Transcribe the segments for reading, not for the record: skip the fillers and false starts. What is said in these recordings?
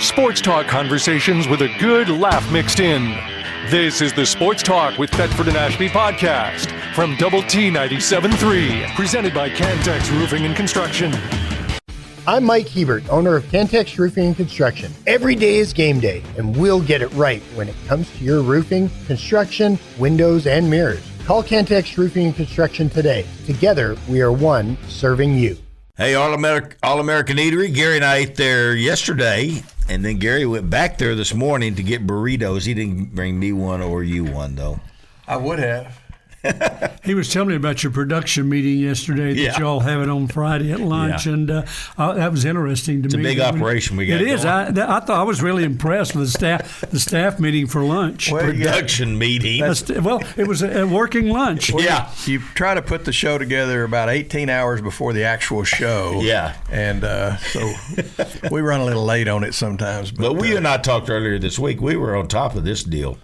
Sports talk conversations with a good laugh mixed in. This is the Sports Talk with Thetford and Ashby podcast from Double T 97.3, presented by Cantex Roofing and Construction. I'm Mike Hebert, owner of Cantex Roofing and Construction. Every day is game day, and we'll get it right when it comes to your roofing, construction, windows, and mirrors. Call Cantex Roofing and Construction today. Together, we are one serving you. Hey, All-American Eatery. Gary and I ate there yesterday, and then Gary went back there this morning to get burritos. He didn't bring me one or you one, though. I would have. He was telling me about your production meeting yesterday that you all have it on Friday at lunch, and that was interesting to me. It's a big operation we got going. It is. I thought I was really impressed with the staff meeting for lunch. Well, production meeting. Well, it was a working lunch. Well, you try to put the show together about 18 hours before the actual show. Yeah. And so we run a little late on it sometimes. But we and I talked earlier this week. We were on top of this deal.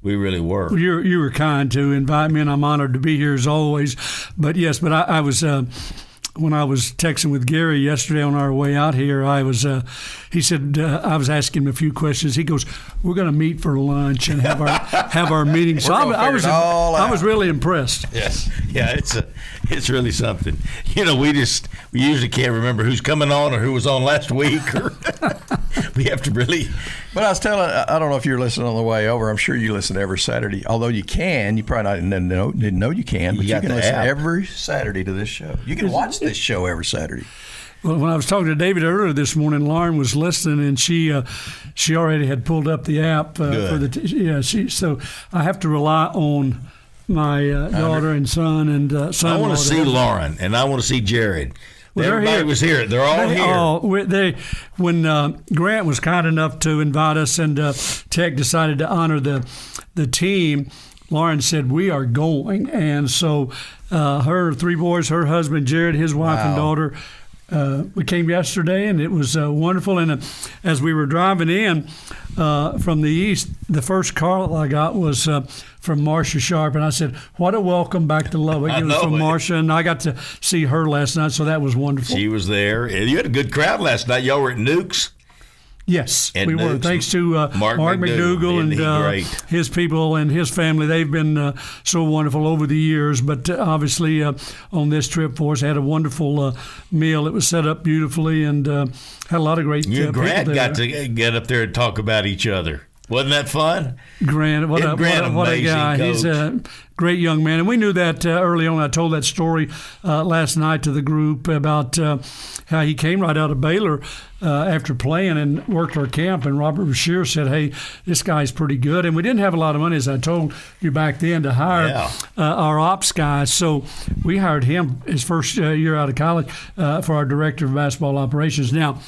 We really were. Well, you were kind to invite me, and I'm honored to be here as always. But yes, I was when I was texting with Gary yesterday on our way out here. He said I was asking him a few questions. He goes, "We're going to meet for lunch and have our meeting." So I was really impressed. Yes, yeah, it's really something. You know, we usually can't remember who's coming on or who was on last week. Or we have to really. But I was telling, I don't know if you're listening on the way over. I'm sure you listen every Saturday. Although you can, you probably didn't know you can, but you can listen every Saturday to this show. You can watch this show every Saturday. Well, when I was talking to David earlier this morning, Lauren was listening, and she already had pulled up the app for the so I have to rely on my daughter and son and son. I want to see Lauren, and I want to see Jared. Everybody was here. They're all here. When Grant was kind enough to invite us, and Tech decided to honor the team, Lauren said, "We are going." And so her three boys, her husband, Jared, his wife, and daughter, we came yesterday, and it was wonderful. And as we were driving in from the east, the first call I got was from Marcia Sharp, and I said, "What a welcome back to Lubbock." It was from Marcia, and I got to see her last night, so that was wonderful. She was there. You had a good crowd last night. Y'all were at Nuke's. Yes, we were. Thanks to Mark McDougal and his people and his family. They've been so wonderful over the years. But obviously on this trip for us, had a wonderful meal. It was set up beautifully and had a lot of great people there. Grant got to get up there and talk about each other. Wasn't that fun? Grant, what a guy. Coach. He's a great young man. And we knew that early on. I told that story last night to the group about how he came right out of Baylor after playing and worked our camp. And Robert Bashir said, "Hey, this guy's pretty good." And we didn't have a lot of money, as I told you back then, to hire our ops guy. So we hired him his first year out of college for our director of basketball operations. Now,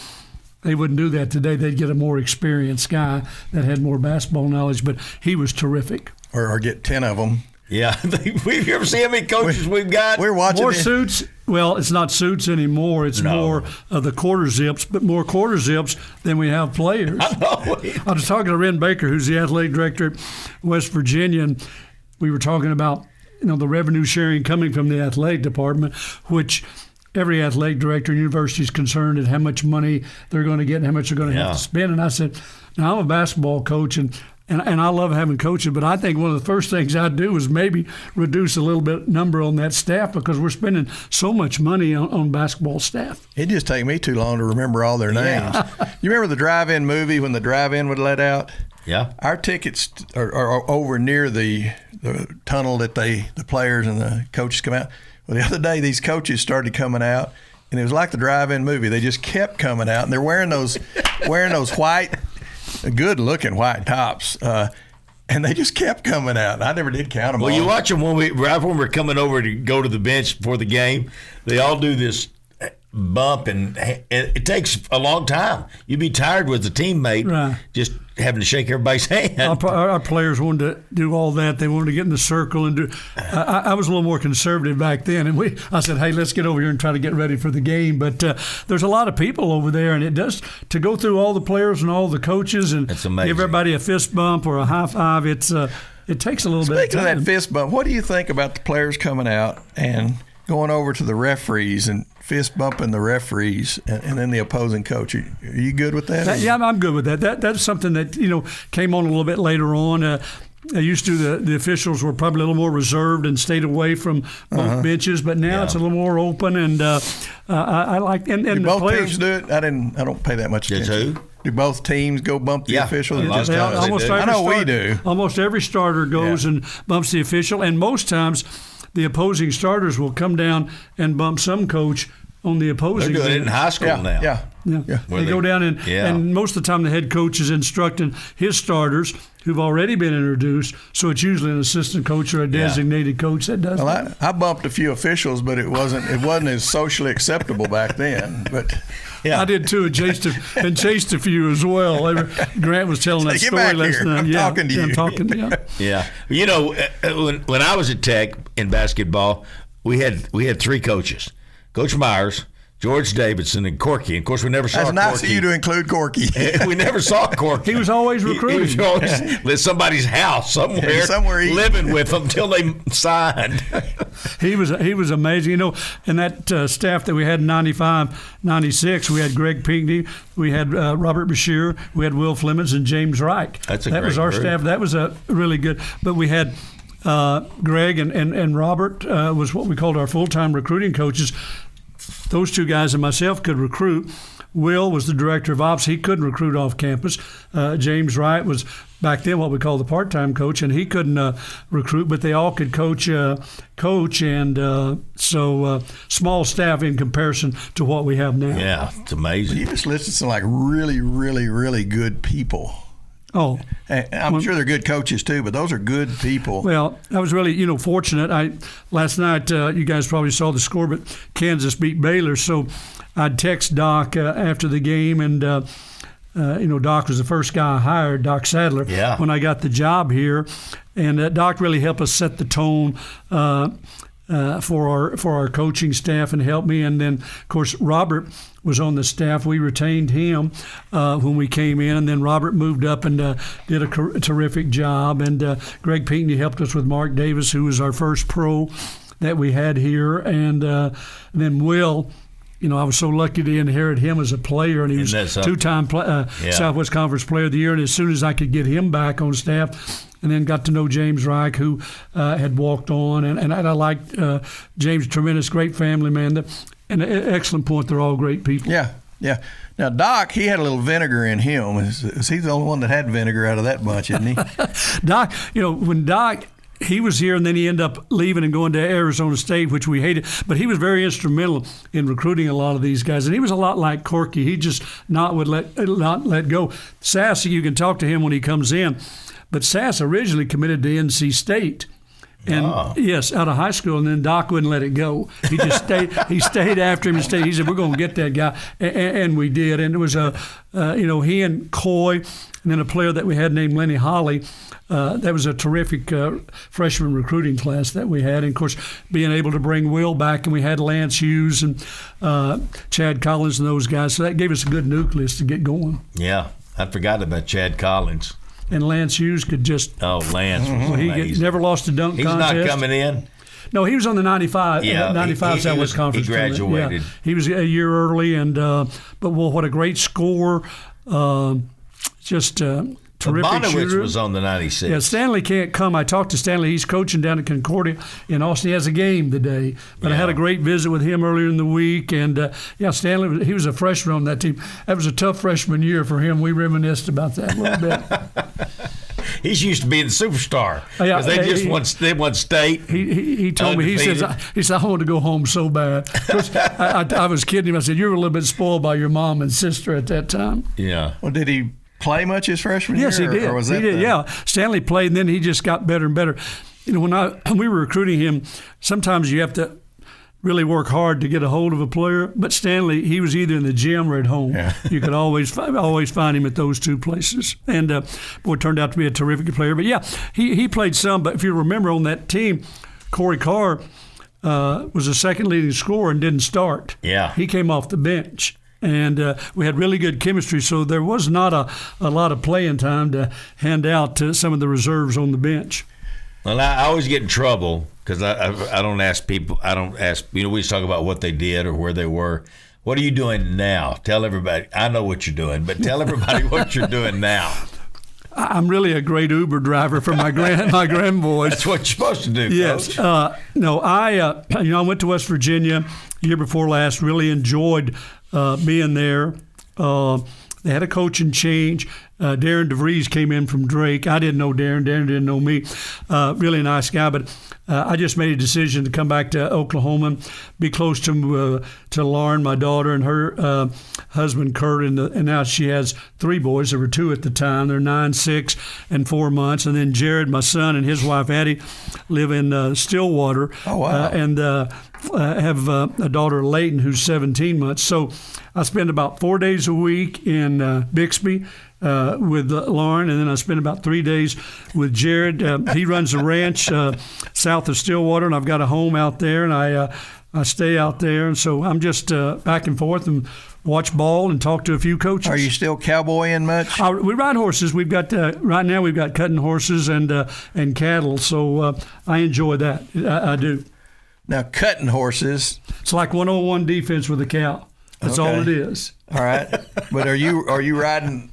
they wouldn't do that today. They'd get a more experienced guy that had more basketball knowledge, but he was terrific. Or get 10 of them. Yeah. We've ever seen how many coaches we've got? We're watching more suits. Well, it's not suits anymore. It's more of the quarter zips, but more quarter zips than we have players. I know. I was talking to Ren Baker, who's the athletic director at West Virginia, and we were talking about the revenue sharing coming from the athletic department, which every athletic director in university is concerned at how much money they're going to get and how much they're going to have to spend. And I said, now I'm a basketball coach, and I love having coaching, but I think one of the first things I'd do is maybe reduce a little bit number on that staff because we're spending so much money on basketball staff. It just take me too long to remember all their names. You remember the drive-in movie when the drive-in would let out? Yeah. Our tickets are over near the tunnel that the players and the coaches come out. Well, the other day, these coaches started coming out, and it was like the drive-in movie. They just kept coming out, and they're wearing those white, good-looking white tops, and they just kept coming out. I never did count them all. Well, you watch them right when we're coming over to go to the bench before the game. They all do this bump, and it takes a long time. You'd be tired with a teammate just having to shake everybody's hand. Our players wanted to do all that. They wanted to get in the circle and do. I was a little more conservative back then, and I said, "Hey, let's get over here and try to get ready for the game." But there's a lot of people over there, and it does to go through all the players and all the coaches and give everybody a fist bump or a high five. It takes a little bit of time. Speaking of that fist bump, what do you think about the players coming out and going over to the referees and fist bumping the referees and then the opposing coach. Are you good with that? Yeah, I'm good with that. That's something that came on a little bit later on. I used to the officials were probably a little more reserved and stayed away from both benches, but now it's a little more open, and I like and do the both players teams do it? I don't pay that much attention. Do both teams go bump the officials? I know we do. Almost every starter goes and bumps the official, and most times the opposing starters will come down and bump some coach on the opposing. They're doing it in high school now. Yeah. They go down and most of the time the head coach is instructing his starters who've already been introduced, so it's usually an assistant coach or a designated coach that does that. I bumped a few officials, but it wasn't as socially acceptable back then. But I did too, and chased a few as well. Grant was telling that story last night. I'm talking to you. I'm talking. Yeah. When I was at Tech in basketball, we had three coaches: Coach Myers, George Davidson, and Corky. Of course, we never saw Corky. That's nice of you to include Corky. We never saw Corky. He was always recruiting. He was always at somebody's house somewhere living with them until they signed. He was amazing. And that staff that we had in 95, 96, we had Greg Pinckney, we had Robert Bashir, we had Will Flemings, and James Reich. That was our staff. That was a really good. But we had Greg and Robert was what we called our full-time recruiting coaches. Those two guys and myself could recruit. Will was the director of ops. He couldn't recruit off campus. James Wright was back then what we call the part-time coach, and he couldn't recruit, but they all could coach. So small staff in comparison to what we have now. Yeah, it's amazing. You just listed some really, really, really good people. Oh, I'm sure they're good coaches too, but those are good people. Well, I was really, fortunate. Last night, you guys probably saw the score, but Kansas beat Baylor. So I'd text Doc after the game, and Doc was the first guy I hired, Doc Sadler, when I got the job here, and Doc really helped us set the tone for our coaching staff and helped me. And then, of course, Robert was on the staff. We retained him when we came in, and then Robert moved up and did a terrific job. And Greg Pinckney helped us with Mark Davis, who was our first pro that we had here. And then Will, I was so lucky to inherit him as a player, and he was two-time Southwest Conference Player of the Year. And as soon as I could get him back on staff, and then got to know James Reich, who had walked on. And I liked James, tremendous, great family man. And an excellent point, they're all great people. Yeah. Now, Doc, he had a little vinegar in him. Is he the only one that had vinegar out of that bunch, isn't he? Doc, when Doc, he was here, and then he ended up leaving and going to Arizona State, which we hated. But he was very instrumental in recruiting a lot of these guys. And he was a lot like Corky. He just not let go. Sasser, you can talk to him when he comes in. But Sasser originally committed to NC State. And yes, out of high school, and then Doc wouldn't let it go. He just stayed. He stayed after him and stayed. He said, "We're going to get that guy," and we did. And it was he and Coy, and then a player that we had named Lenny Holly. That was a terrific freshman recruiting class that we had. And of course, being able to bring Will back, and we had Lance Hughes and Chad Collins and those guys. So that gave us a good nucleus to get going. Yeah, I forgot about Chad Collins. And Lance Hughes could just... Oh, Lance was amazing. He never lost a dunk contest. He's not coming in? No, he was on the 95 Southwest Conference. He graduated. Yeah. He was a year early, and but what a great score. Terrific Bonowitz shooter. was on the 96. Yeah, Stanley can't come. I talked to Stanley. He's coaching down at Concordia in Austin. He has a game today. But I had a great visit with him earlier in the week. And, Stanley, he was a freshman on that team. That was a tough freshman year for him. We reminisced about that a little bit. He's used to being the superstar because they won state. He told me, he said, I want to go home so bad. I was kidding him. I said, you were a little bit spoiled by your mom and sister at that time. Yeah. Well, did he play much his freshman year? Yes, he did. Or was that Yeah, Stanley played, and then he just got better and better. When we were recruiting him, sometimes you have to really work hard to get a hold of a player. But Stanley, he was either in the gym or at home. Yeah. You could always find him at those two places. And it turned out to be a terrific player. But yeah, he played some. But if you remember on that team, Corey Carr was the second leading scorer and didn't start. Yeah, he came off the bench. And we had really good chemistry, so there was not a lot of playing time to hand out to some of the reserves on the bench. Well, I always get in trouble because I don't ask people. I don't ask. We just talk about what they did or where they were. What are you doing now? Tell everybody. I know what you're doing, but tell everybody what you're doing now. I'm really a great Uber driver for my grandboys. That's what you're supposed to do. Yes. Coach. No, I went to West Virginia year before last. Really enjoyed being there. They had a coaching change. Darren DeVries came in from Drake. I didn't know Darren. Darren didn't know me. Really nice guy, but I just made a decision to come back to Oklahoma, be close to Lauren, my daughter, and her husband Kurt, and now she has 3 boys. There were 2 at the time. They're 9, 6, and 4 months. And then Jared, my son, and his wife Addie live in Stillwater. Oh wow! And have a daughter Layton who's 17 months. So I spend about 4 days a week in Bixby with Lauren, and then I spend about 3 days with Jared. He runs a ranch south of Stillwater, and I've got a home out there, and I stay out there. And so I'm just back and forth and watch ball and talk to a few coaches. Are you still cowboying much? We ride horses. We've got right now we've got cutting horses and cattle, so I enjoy that. I do. Now, cutting horses. It's like 101 defense with a cow. That's all it is. All right. But are you riding?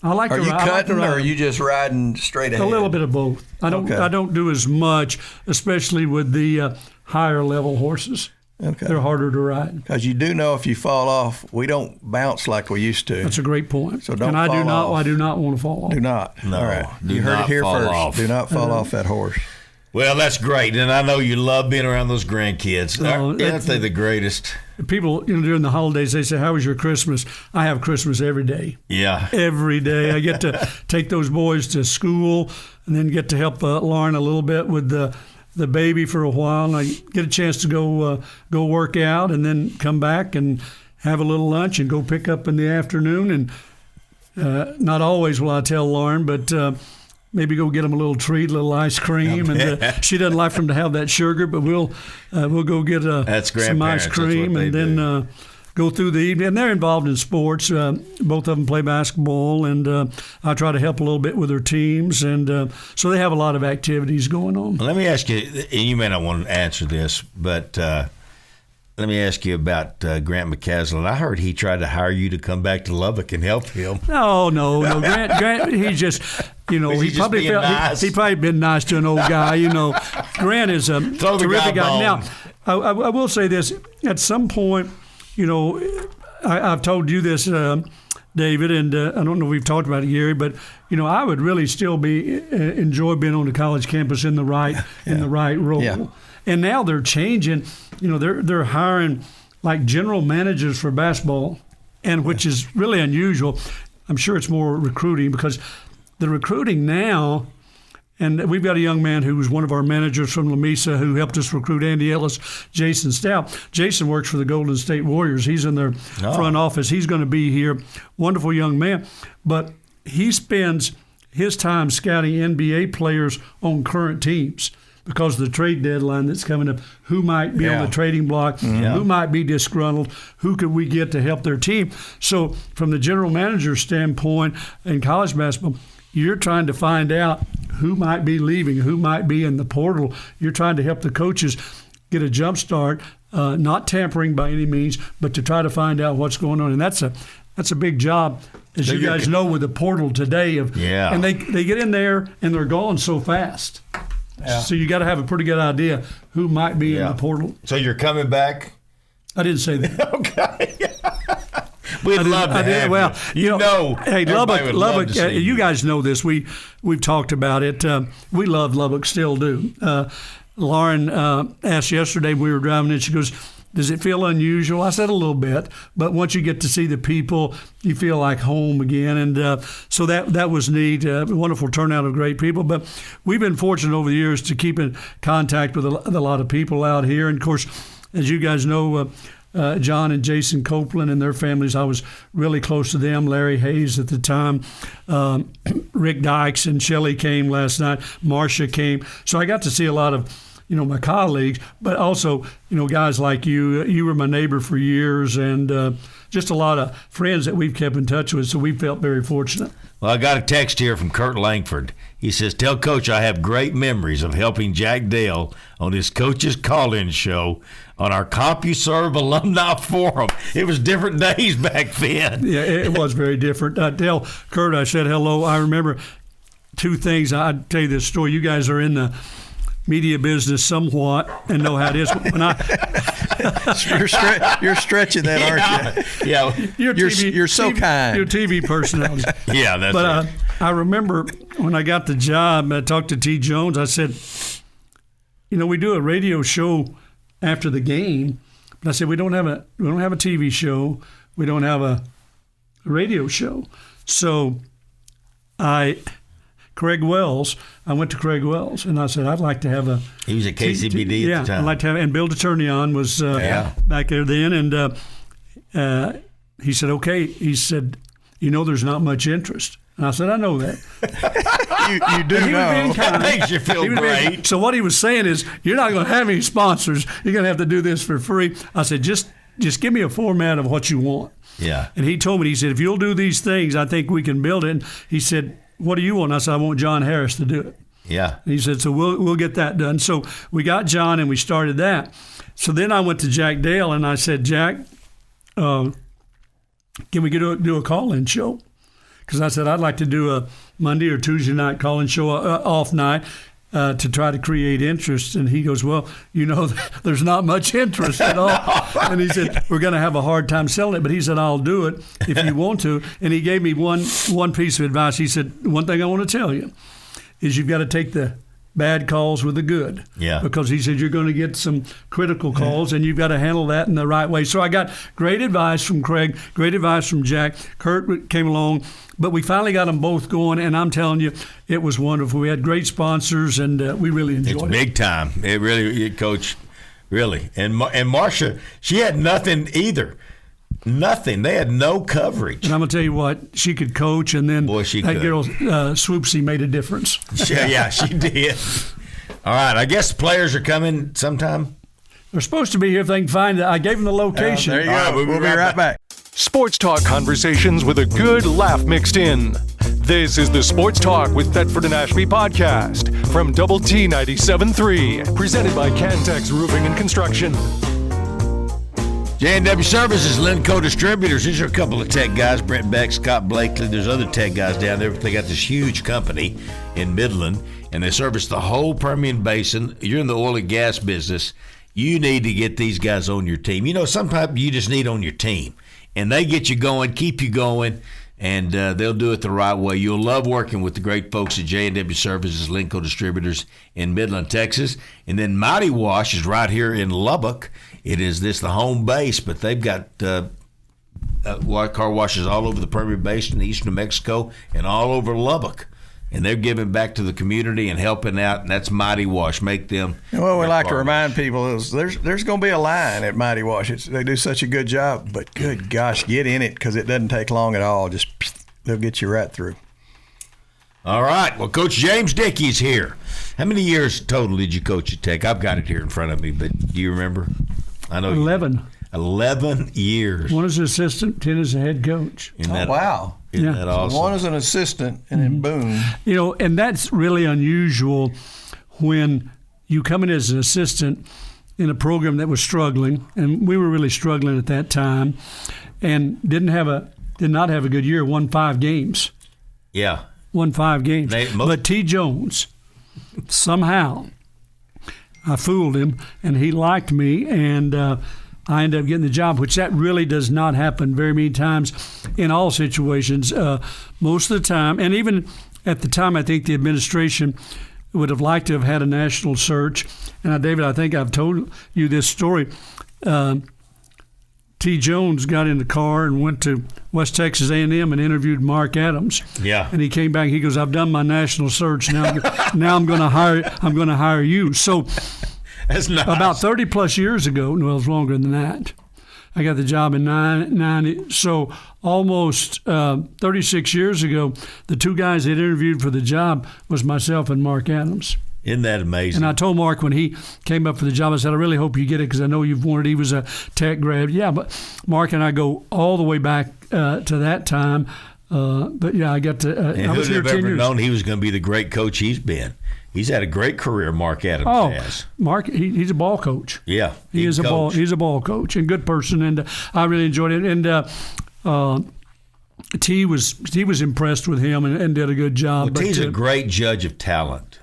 I like Are to you ride. cutting, or are you just riding straight ahead? A little bit of both. I don't do as much, especially with the higher level horses. Okay. They're harder to ride. Because you do know if you fall off, we don't bounce like we used to. That's a great point. So don't and fall off. I do not want to fall off. Do not. No, all right. do You heard not it here fall first. off. Do not fall off that horse. Well, that's great, and I know you love being around those grandkids. Aren't they the greatest? People, during the holidays, they say, "How was your Christmas?" I have Christmas every day. Yeah. Every day. I get to take those boys to school and then get to help Lauren a little bit with the baby for a while. And I get a chance to go work out and then come back and have a little lunch and go pick up in the afternoon. And not always will I tell Lauren, but maybe go get them a little treat, a little ice cream. And she doesn't like for them to have that sugar, but we'll go get some ice cream and then go through the evening. And they're involved in sports. Both of them play basketball, and I try to help a little bit with their teams. And so they have a lot of activities going on. Let me ask you, and you may not want to answer this, but let me ask you about Grant McCaslin. I heard he tried to hire you to come back to Lubbock and help him. No. Grant, he just, he probably felt nice? he probably been nice to an old guy. Grant is a terrific guy. Now, I will say this: at some point, I've told you this, David, and I don't know if we've talked about it, Gary, but I would really still enjoy being on the college campus in the right role. Yeah. And now they're changing. They're hiring like general managers for basketball, and which is really unusual. I'm sure it's more recruiting because the recruiting now, and we've got a young man who was one of our managers from Lamesa who helped us recruit Andy Ellis, Jason Stout. Jason works for the Golden State Warriors. He's in their front office. He's going to be here. Wonderful young man. But he spends his time scouting NBA players on current teams because of the trade deadline that's coming up. Who might be on the trading block? Mm-hmm. Who might be disgruntled? Who could we get to help their team? So from the general manager standpoint in college basketball, you're trying to find out who might be leaving, who might be in the portal. You're trying to help the coaches get a jump start, not tampering by any means, but to try to find out what's going on. And that's a big job, as you guys know, with the portal today. And they get in there and they're gone so fast. Yeah. So you got to have a pretty good idea who might be in the portal. So you're coming back? I didn't say that. Okay. We'd love to have well, you. Hey, Lubbock. You guys know this. We've talked about it. We love Lubbock, still do. Lauren asked yesterday when we were driving in. She goes, "Does it feel unusual?" I said a little bit, but once you get to see the people, you feel like home again. And so that was neat. Wonderful turnout of great people. But we've been fortunate over the years to keep in contact with a lot of people out here. And of course, as you guys know, John and Jason Copeland and their families, I was really close to them. Larry Hayes at the time, Rick Dykes and Shelley came last night. Marcia came. So I got to see a lot of my colleagues, but also, guys like you. You were my neighbor for years, and just a lot of friends that we've kept in touch with, so we felt very fortunate. Well, I got a text here from Kurt Langford. He says, tell Coach I have great memories of helping Jack Dale on his Coach's Call-In show on our CompuServe Alumni Forum. It was different days back then. Yeah, it was very different. Tell Kurt I said hello. I remember two things. I'd tell you this story. You guys are in the media business somewhat and know how it is. When you're stretching that, aren't you? Yeah, you're so kind. Your TV personality. Yeah, that's but, right. I remember when I got the job, I talked to T. Jones. I said, we do a radio show after the game, but I said we don't have a TV show. We don't have a radio show. So Craig Wells, I went to Craig Wells, and I said, I'd like to have a... He was at KCBD at the time. I'd like to have... And Bill DeTurnion was back there then, and he said, okay. He said, there's not much interest. And I said, I know that. you do know. That makes you feel great. So what he was saying is, you're not going to have any sponsors. You're going to have to do this for free. I said, just give me a format of what you want. Yeah. And he told me, he said, if you'll do these things, I think we can build it. And he said, what do you want? And I said, I want John Harris to do it. Yeah. And he said, so we'll get that done. So we got John and we started that. So then I went to Jack Dale and I said, Jack, can we do a call-in show? Because I said, I'd like to do a Monday or Tuesday night call-in show, off night, to try to create interest. And he goes, well, there's not much interest at all. And he said, we're going to have a hard time selling it. But he said, I'll do it if you want to. And he gave me one piece of advice. He said, one thing I want to tell you is you've got to take the bad calls with the good. Yeah. Because he said you're going to get some critical calls, and you've got to handle that in the right way. So I got great advice from Craig, great advice from Jack. Kurt came along, but we finally got them both going, and I'm telling you, it was wonderful. We had great sponsors, and we really enjoyed it. It's big time. It really, Coach, really. And Marcia, she had nothing either. Nothing. They had no coverage. And I'm going to tell you what, she could coach, and then Boy, that girl, Swoopsy, made a difference. Yeah, she did. All right, I guess the players are coming sometime. They're supposed to be here if they can find it. I gave them the location. There you go. Right, we'll be right back. Sports talk conversations with a good laugh mixed in. This is the Sports Talk with Thetford and Ashby podcast from Double T 97.3, presented by Cantex Roofing and Construction. J&W Services, Linco Distributors. These are a couple of tech guys, Brent Beck, Scott Blakely. There's other tech guys down there. They got this huge company in Midland, and they service the whole Permian Basin. You're in the oil and gas business. You need to get these guys on your team. Sometimes you just need on your team, and they get you going, keep you going, and they'll do it the right way. You'll love working with the great folks at J&W Services, Linco Distributors in Midland, Texas. And then Mighty Wash is right here in Lubbock. It is the home base, but they've got car washes all over the Permian Basin, east New Mexico, and all over Lubbock. And they're giving back to the community and helping out, and that's Mighty Wash. Make them. And what we like to remind people is there's going to be a line at Mighty Wash. They do such a good job, but good gosh, get in it because it doesn't take long at all. Just they'll get you right through. All right. Well, Coach James Dickey's here. How many years total did you coach at Tech? I've got it here in front of me, but do you remember? I know 11. 11 years. One as an assistant, 10 as a head coach. Wow. Isn't that awesome? One as an assistant, and then boom. And that's really unusual when you come in as an assistant in a program that was struggling, and we were really struggling at that time, and did not have a good year, won 5 games. Yeah. Won 5 games. But T. Jones, somehow, I fooled him, and he liked me, and I ended up getting the job, which that really does not happen very many times in all situations. Most of the time, and even at the time, I think the administration would have liked to have had a national search. And David, I think I've told you this story. T. Jones got in the car and went to West Texas A&M and interviewed Mark Adams. Yeah. And he came back. He goes, "I've done my national search. Now I'm going to hire you." So that's nice. About 30 plus years ago, well, it was longer than that. I got the job in 90. So almost 36 years ago, the 2 guys that interviewed for the job was myself and Mark Adams. Isn't that amazing? And I told Mark when he came up for the job, I said, I really hope you get it because I know you've wanted. He was a tech grad. Yeah, but Mark and I go all the way back to that time. But yeah, I got to. And I was here 10 years. Who'd have ever known he was going to be the great coach he's been? He's had a great career, Mark Adams has. Mark, he's a ball coach. Yeah, he's a ball coach and good person, and I really enjoyed it. And T was impressed with him and did a good job. Well, T's a great judge of talent.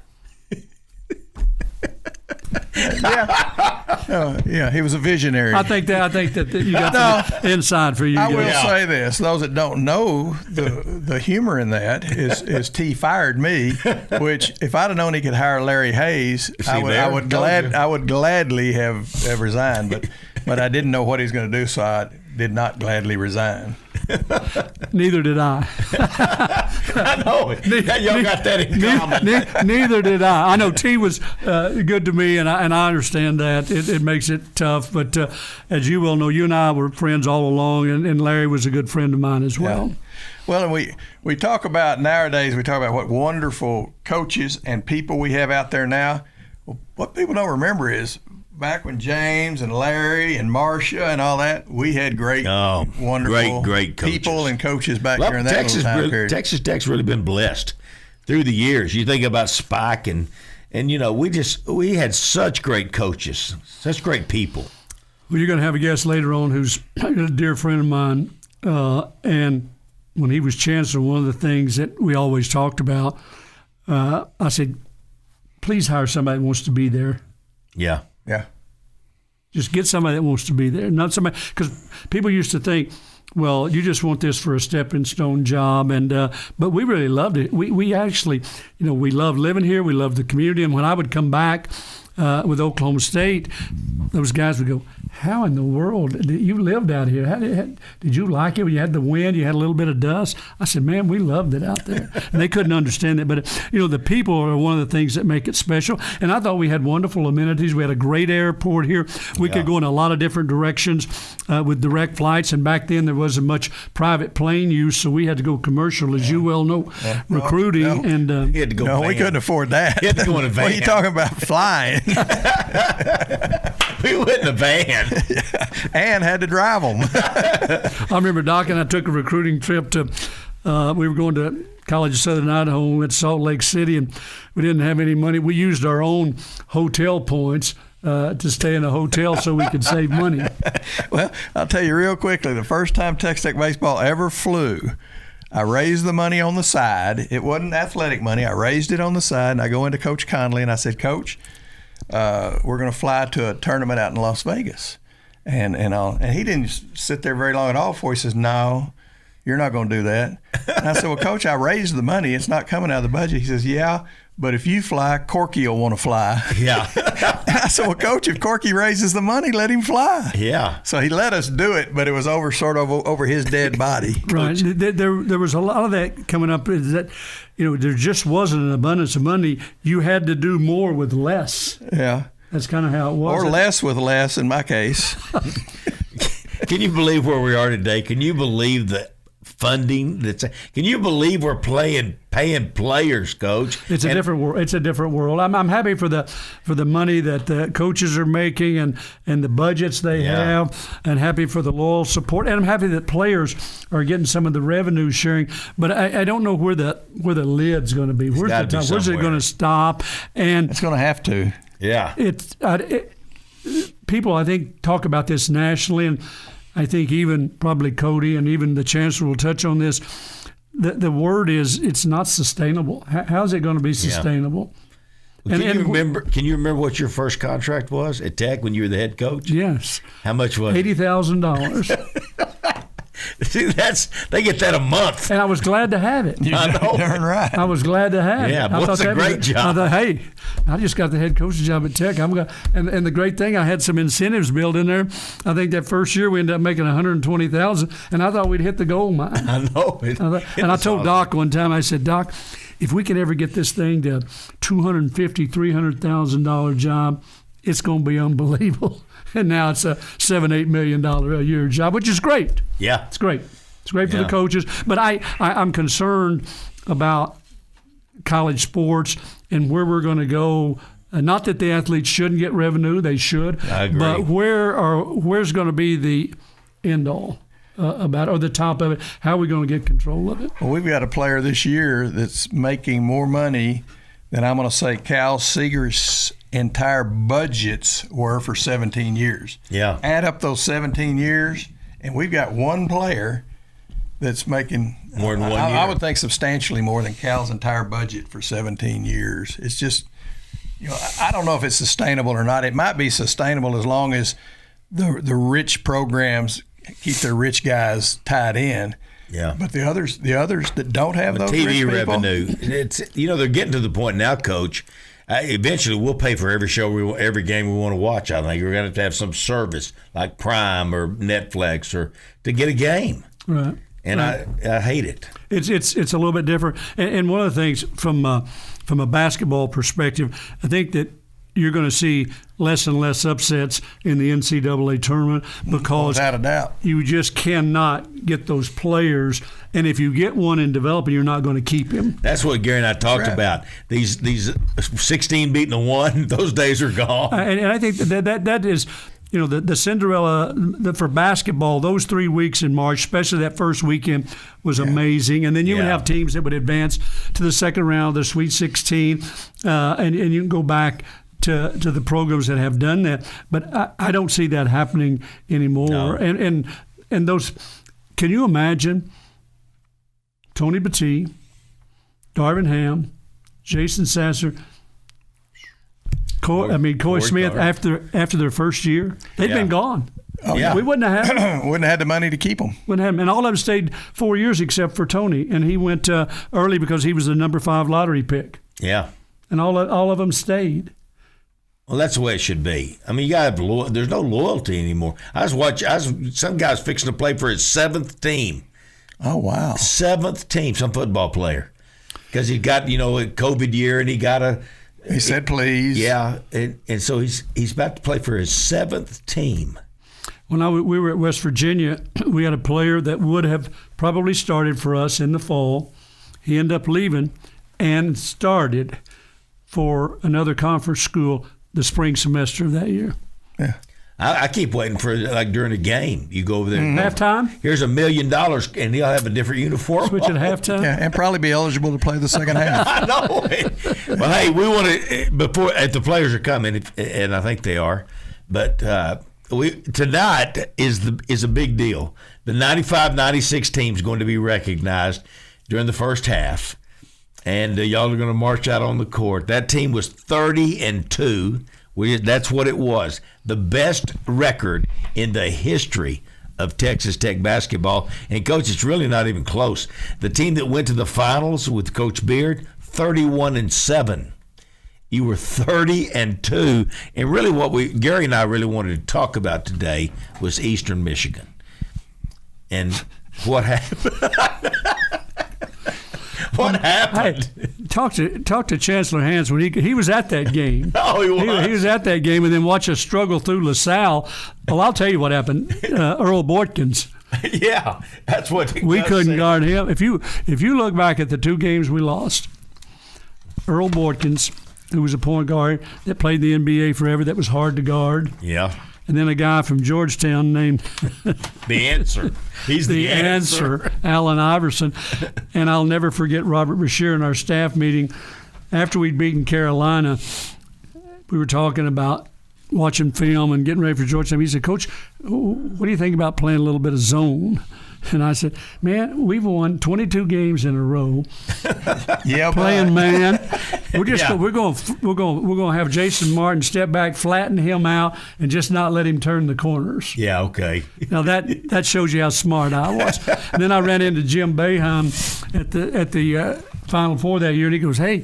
Yeah, he was a visionary. I think that you got the inside for you. I will say this: those that don't know the humor in that is T fired me, which if I'd have known he could hire Larry Hayes, I would gladly have resigned, but I didn't know what he was going to do, so I did not gladly resign. Neither did I. I know it. Y'all got that in common. Neither did I. I know T was good to me, and I understand that. It makes it tough. But as you well know, you and I were friends all along, and Larry was a good friend of mine as well. Yeah. Well, and we talk about nowadays, we talk about what wonderful coaches and people we have out there now. Well, what people don't remember is back when James and Larry and Marcia and all that, we had wonderful great coaches. People and coaches back during that time period. Texas Tech's really been blessed through the years. You think about Spike and we had such great coaches, such great people. Well, you're going to have a guest later on who's a dear friend of mine, and when he was chancellor, one of the things that we always talked about, I said, please hire somebody that wants to be there. Yeah. Yeah. Just get somebody that wants to be there, not somebody, because people used to think, well, you just want this for a stepping stone job, but we really loved it. We actually, we loved living here. We loved the community, and when I would come back with Oklahoma State, those guys would go, how in the world did you lived out here? Did you like it? You had the wind, you had a little bit of dust. I said, man, we loved it out there. And they couldn't understand it. But, the people are one of the things that make it special. And I thought we had wonderful amenities. We had a great airport here. We could go in a lot of different directions with direct flights. And back then there wasn't much private plane use, so we had to go commercial, as you well know, recruiting. And he had to go we couldn't afford that. He had to go in a van. What are you talking about, flying? We went in a van. And had to drive them. I remember Doc and I took a recruiting trip to, we were going to College of Southern Idaho, and we went to Salt Lake City, and we didn't have any money. We used our own hotel points to stay in a hotel so we could save money. Well, I'll tell you real quickly, the first time Texas Tech baseball ever flew, I raised the money on the side. It wasn't athletic money. I raised it on the side, and I go into Coach Conley, and I said, Coach, we're going to fly to a tournament out in Las Vegas. And he didn't sit there very long at all before he says, no, you're not going to do that. And I said, well, Coach, I raised the money. It's not coming out of the budget. He says, yeah, but if you fly, Corky will want to fly. Yeah. And I said, well, Coach, if Corky raises the money, let him fly. Yeah. So he let us do it, but it was over his dead body. Right. There was a lot of that coming up. Is that there just wasn't an abundance of money. You had to do more with less. Yeah. That's kind of how it was. Or less with less in my case. Can you believe where we are today? Can you believe the funding can you believe we're paying players, Coach? It's a different world. It's a different world. I'm happy for the money that the coaches are making and the budgets they have, and happy for the loyal support. And I'm happy that players are getting some of the revenue sharing. But I don't know where the lid's going to be. Where's the top? Where's it going to stop? And it's going to have to. Yeah. People, I think, talk about this nationally, and I think even probably Cody and even the chancellor will touch on this. The word is it's not sustainable. How's it going to be sustainable? Yeah. Can you remember what your first contract was at Tech when you were the head coach? Yes. How much was $80,000. See, they get that a month. And I was glad to have it. I know. Darn right. I was glad to have it. Yeah, well, it's a great job. I thought, hey, I just got the head coach's job at Tech. And the great thing, I had some incentives built in there. I think that first year we ended up making $120,000, and I thought we'd hit the gold mine. I know. I told Doc one time, I said, Doc, if we can ever get this thing to $250,000, $300,000 job, it's going to be unbelievable. And now it's a $7-8 million a year job, which is great. Yeah. It's great. It's great for the coaches. But I'm concerned about college sports and where we're going to go. Not that the athletes shouldn't get revenue; they should. I agree. But where's going to be the end all about, or the top of it? How are we going to get control of it? Well, we've got a player this year that's making more money than I'm going to say Cal Seeger's entire budgets were for 17 years. Yeah. Add up those 17 years, and we've got one player that's making more than 1 year. I would think substantially more than Cal's entire budget for 17 years. It's just, I don't know if it's sustainable or not. It might be sustainable as long as the rich programs keep their rich guys tied in. Yeah. But the others that don't have those TV rich people, revenue, it's they're getting to the point now, Coach. Eventually, we'll pay for every show, every game we want to watch. I think we're going to have some service like Prime or Netflix or to get a game. Right. And right. I hate it. It's a little bit different. And one of the things from a basketball perspective, I think that you're going to see less and less upsets in the NCAA tournament because without a doubt, you just cannot get those players. And if you get one in development, you're not going to keep him. That's what Gary and I talked about. These 16 beating a 1, those days are gone. And I think that is, the Cinderella for basketball, those 3 weeks in March, especially that first weekend, was amazing. And then you would have teams that would advance to the second round, the Sweet 16, and you can go back to the programs that have done that. But I don't see that happening anymore. No. And those, can you imagine Tony Battie, Darvin Ham, Jason Sasser, Coy Smith after their first year, they'd been gone. Oh, yeah. We wouldn't have had wouldn't have had the money to keep them. Wouldn't have, and all of them stayed 4 years except for Tony, and he went early because he was the number 5 lottery pick. Yeah, and all of them stayed. Well, that's the way it should be. I mean, you got to have there's no loyalty anymore. Some guy's fixing to play for his 7th team. Oh wow, 7th team, some football player, because he got a COVID year and he got a. He said, please. Yeah, and so he's about to play for his 7th team. When we were at West Virginia, we had a player that would have probably started for us in the fall. He ended up leaving and started for another conference school the spring semester of that year. Yeah. I keep waiting for, like, during a game, you go over there. Halftime? Here's $1 million, and he'll have a different uniform. Switch at halftime? Yeah, and probably be eligible to play the second half. I know. Well, hey, we want to, if the players are coming, and I think they are, but tonight is a big deal. The 95-96 team is going to be recognized during the first half, and y'all are going to march out on the court. That team was 30-2. That's what it was. The best record in the history of Texas Tech basketball. And, Coach, it's really not even close. The team that went to the finals with Coach Beard, 31-7. You were 30-2. And really what Gary and I really wanted to talk about today was Eastern Michigan. And what happened? What happened? Hey, talk to Chancellor Hans when he was at that game. Oh, he was. He was at that game, and then watch us struggle through LaSalle. Well, I'll tell you what happened. Earl Boydkins. Yeah, that's what we couldn't guard him. If you look back at the 2 games we lost, Earl Boydkins, who was a point guard that played the NBA forever, that was hard to guard. Yeah. And then a guy from Georgetown named The Answer. He's the answer. Allen Iverson. And I'll never forget Robert Bashir in our staff meeting. After we'd beaten Carolina, we were talking about watching film and getting ready for Georgetown. He said, Coach, what do you think about playing a little bit of zone? And I said, man, we've won 22 games in a row. Yeah, playing man. We're going to have Jason Martin step back, flatten him out, and just not let him turn the corners. Yeah, okay. Now that shows you how smart I was. And then I ran into Jim Boeheim at the Final Four that year, and he goes, "Hey,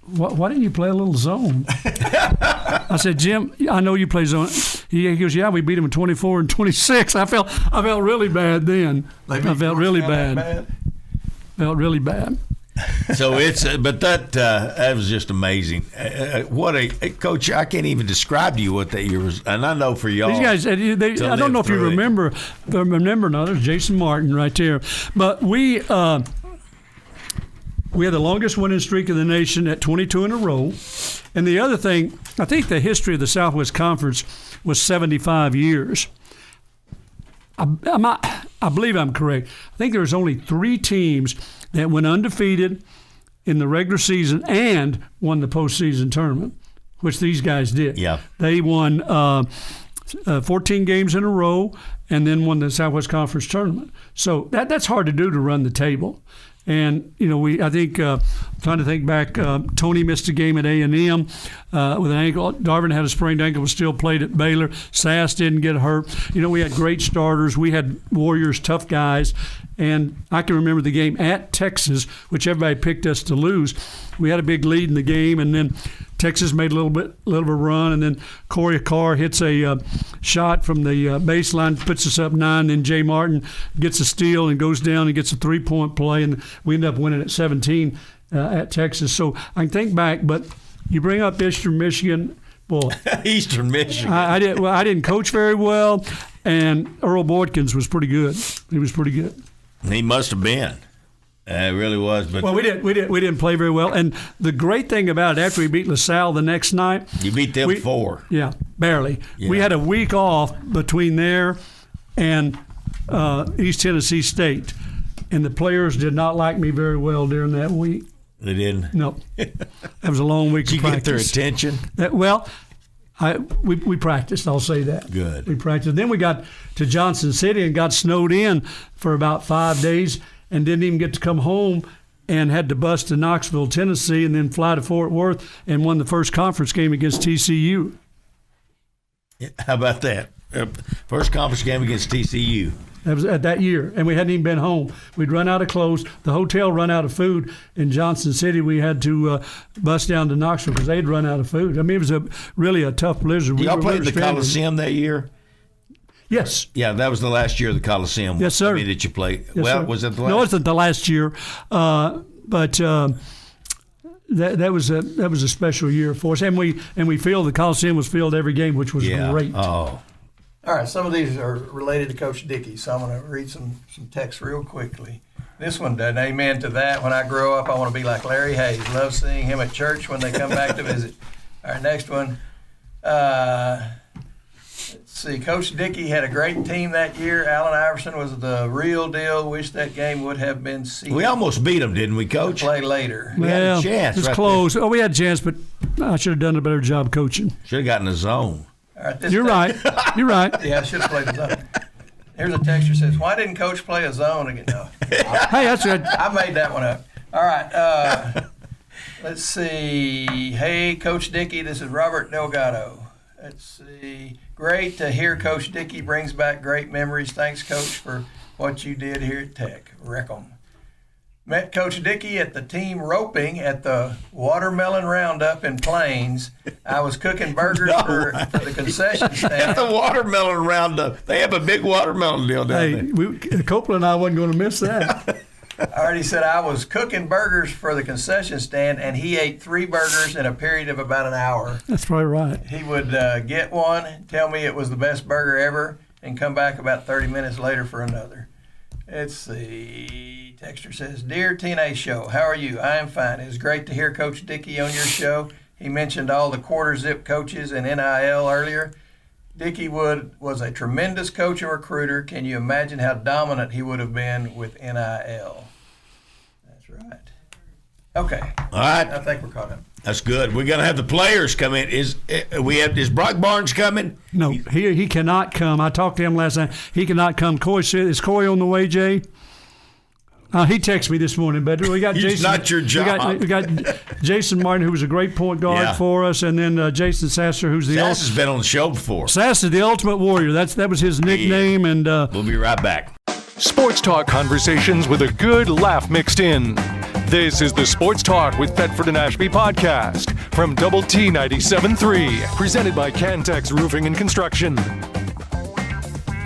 why didn't you play a little zone?" I said, "Jim, I know you play zone." He goes, "Yeah, we beat him in 24 and 26. I felt really bad then. I felt really bad. Felt really bad. So but that was just amazing. What a coach! I can't even describe to you what that year was, and I know for y'all. These guys, I don't know if you remember now. There's Jason Martin right there, but we. We had the longest winning streak in the nation at 22 in a row. And the other thing, I think the history of the Southwest Conference was 75 years. I believe I'm correct. I think there was only 3 teams that went undefeated in the regular season and won the postseason tournament, which these guys did. Yeah. They won 14 games in a row and then won the Southwest Conference tournament. So that's hard to do, to run the table. And, I think, trying to think back, Tony missed a game at A&M with an ankle. Darvin had a sprained ankle, but still played at Baylor. Sass didn't get hurt. We had great starters. We had Warriors, tough guys. And I can remember the game at Texas, which everybody picked us to lose. We had a big lead in the game, and then Texas made a little bit of a run, and then Corey Carr hits a shot from the baseline, puts us up 9, and Jay Martin gets a steal and goes down and gets a 3-point play, and we end up winning at 17 at Texas. So I can think back, but you bring up Eastern Michigan, boy. Eastern Michigan. I didn't coach very well, and Earl Boydkins was pretty good. He was pretty good. He must have been. It really was. But we didn't play very well. And the great thing about it, after we beat LaSalle the next night, you beat them 4. Yeah, barely. Yeah. We had a week off between there and East Tennessee State, and the players did not like me very well during that week. They didn't. No, that was a long week. Did you get their attention? We practiced, I'll say that. Good. We practiced. Then we got to Johnson City and got snowed in for about 5 days and didn't even get to come home, and had to bus to Knoxville, Tennessee, and then fly to Fort Worth and won the first conference game against TCU. How about that? First conference game against TCU. That was at that year, and we hadn't even been home. We'd run out of clothes. The hotel run out of food in Johnson City. We had to bus down to Knoxville because they'd run out of food. I mean, it was really a tough blizzard. Y'all played in the Coliseum that year? Yes. Yeah, that was the last year of the Coliseum. Yes, sir. That you played. Yes, sir. Was it the last? No, it wasn't the last year, but that was a special year for us, and we filled the Coliseum was filled every game, which was great. Oh. All right, some of these are related to Coach Dickey, so I'm going to read some texts real quickly. This one does amen to that. When I grow up, I want to be like Larry Hayes. Love seeing him at church when they come back to visit. All right, next one. Let's see. Coach Dickey had a great team that year. Allen Iverson was the real deal. Wish that game would have been seated. We almost beat them, didn't we, Coach? Play later. We had a chance. It was close. There. Oh, we had a chance, but I should have done a better job coaching. Should have gotten a zone. All right, You're right. You're right. Yeah, I should have played the zone. Here's a texter that says, "Why didn't Coach play a zone again?" No. Hey, that's good. I made that one up. All right. Let's see. Hey, Coach Dickey, this is Robert Delgado. Let's see. Great to hear Coach Dickey brings back great memories. Thanks, Coach, for what you did here at Tech. Wreck 'em. Met Coach Dickey at the team roping at the Watermelon Roundup in Plains. I was cooking burgers for the concession stand. At the Watermelon Roundup. They have a big watermelon deal down there. Copeland and I wasn't going to miss that. I already said I was cooking burgers for the concession stand, and he ate 3 burgers in a period of about an hour. That's probably right. He would get one, tell me it was the best burger ever, and come back about 30 minutes later for another. Let's see. Texter says, "Dear TNA Show, how are you? I am fine. It was great to hear Coach Dickey on your show. He mentioned all the quarter zip coaches and NIL earlier. Dickey was a tremendous coach and recruiter. Can you imagine how dominant he would have been with NIL?" That's right. Okay. All right. I think we're caught up. That's good. We're going to have the players come in. Is Brock Barnes coming? No, he cannot come. I talked to him last night. He cannot come. Is Coy on the way, Jay? He texted me this morning, but we got Jason. It's not your job. We got Jason Martin, who was a great point guard for us, and then Jason Sasser, who's the Sasser's been on the show before. Sasser, the Ultimate Warrior. That was his nickname, and we'll be right back. Sports talk conversations with a good laugh mixed in. This is the Sports Talk with Thetford and Ashby podcast from Double T 97.3, presented by Cantex Roofing and Construction.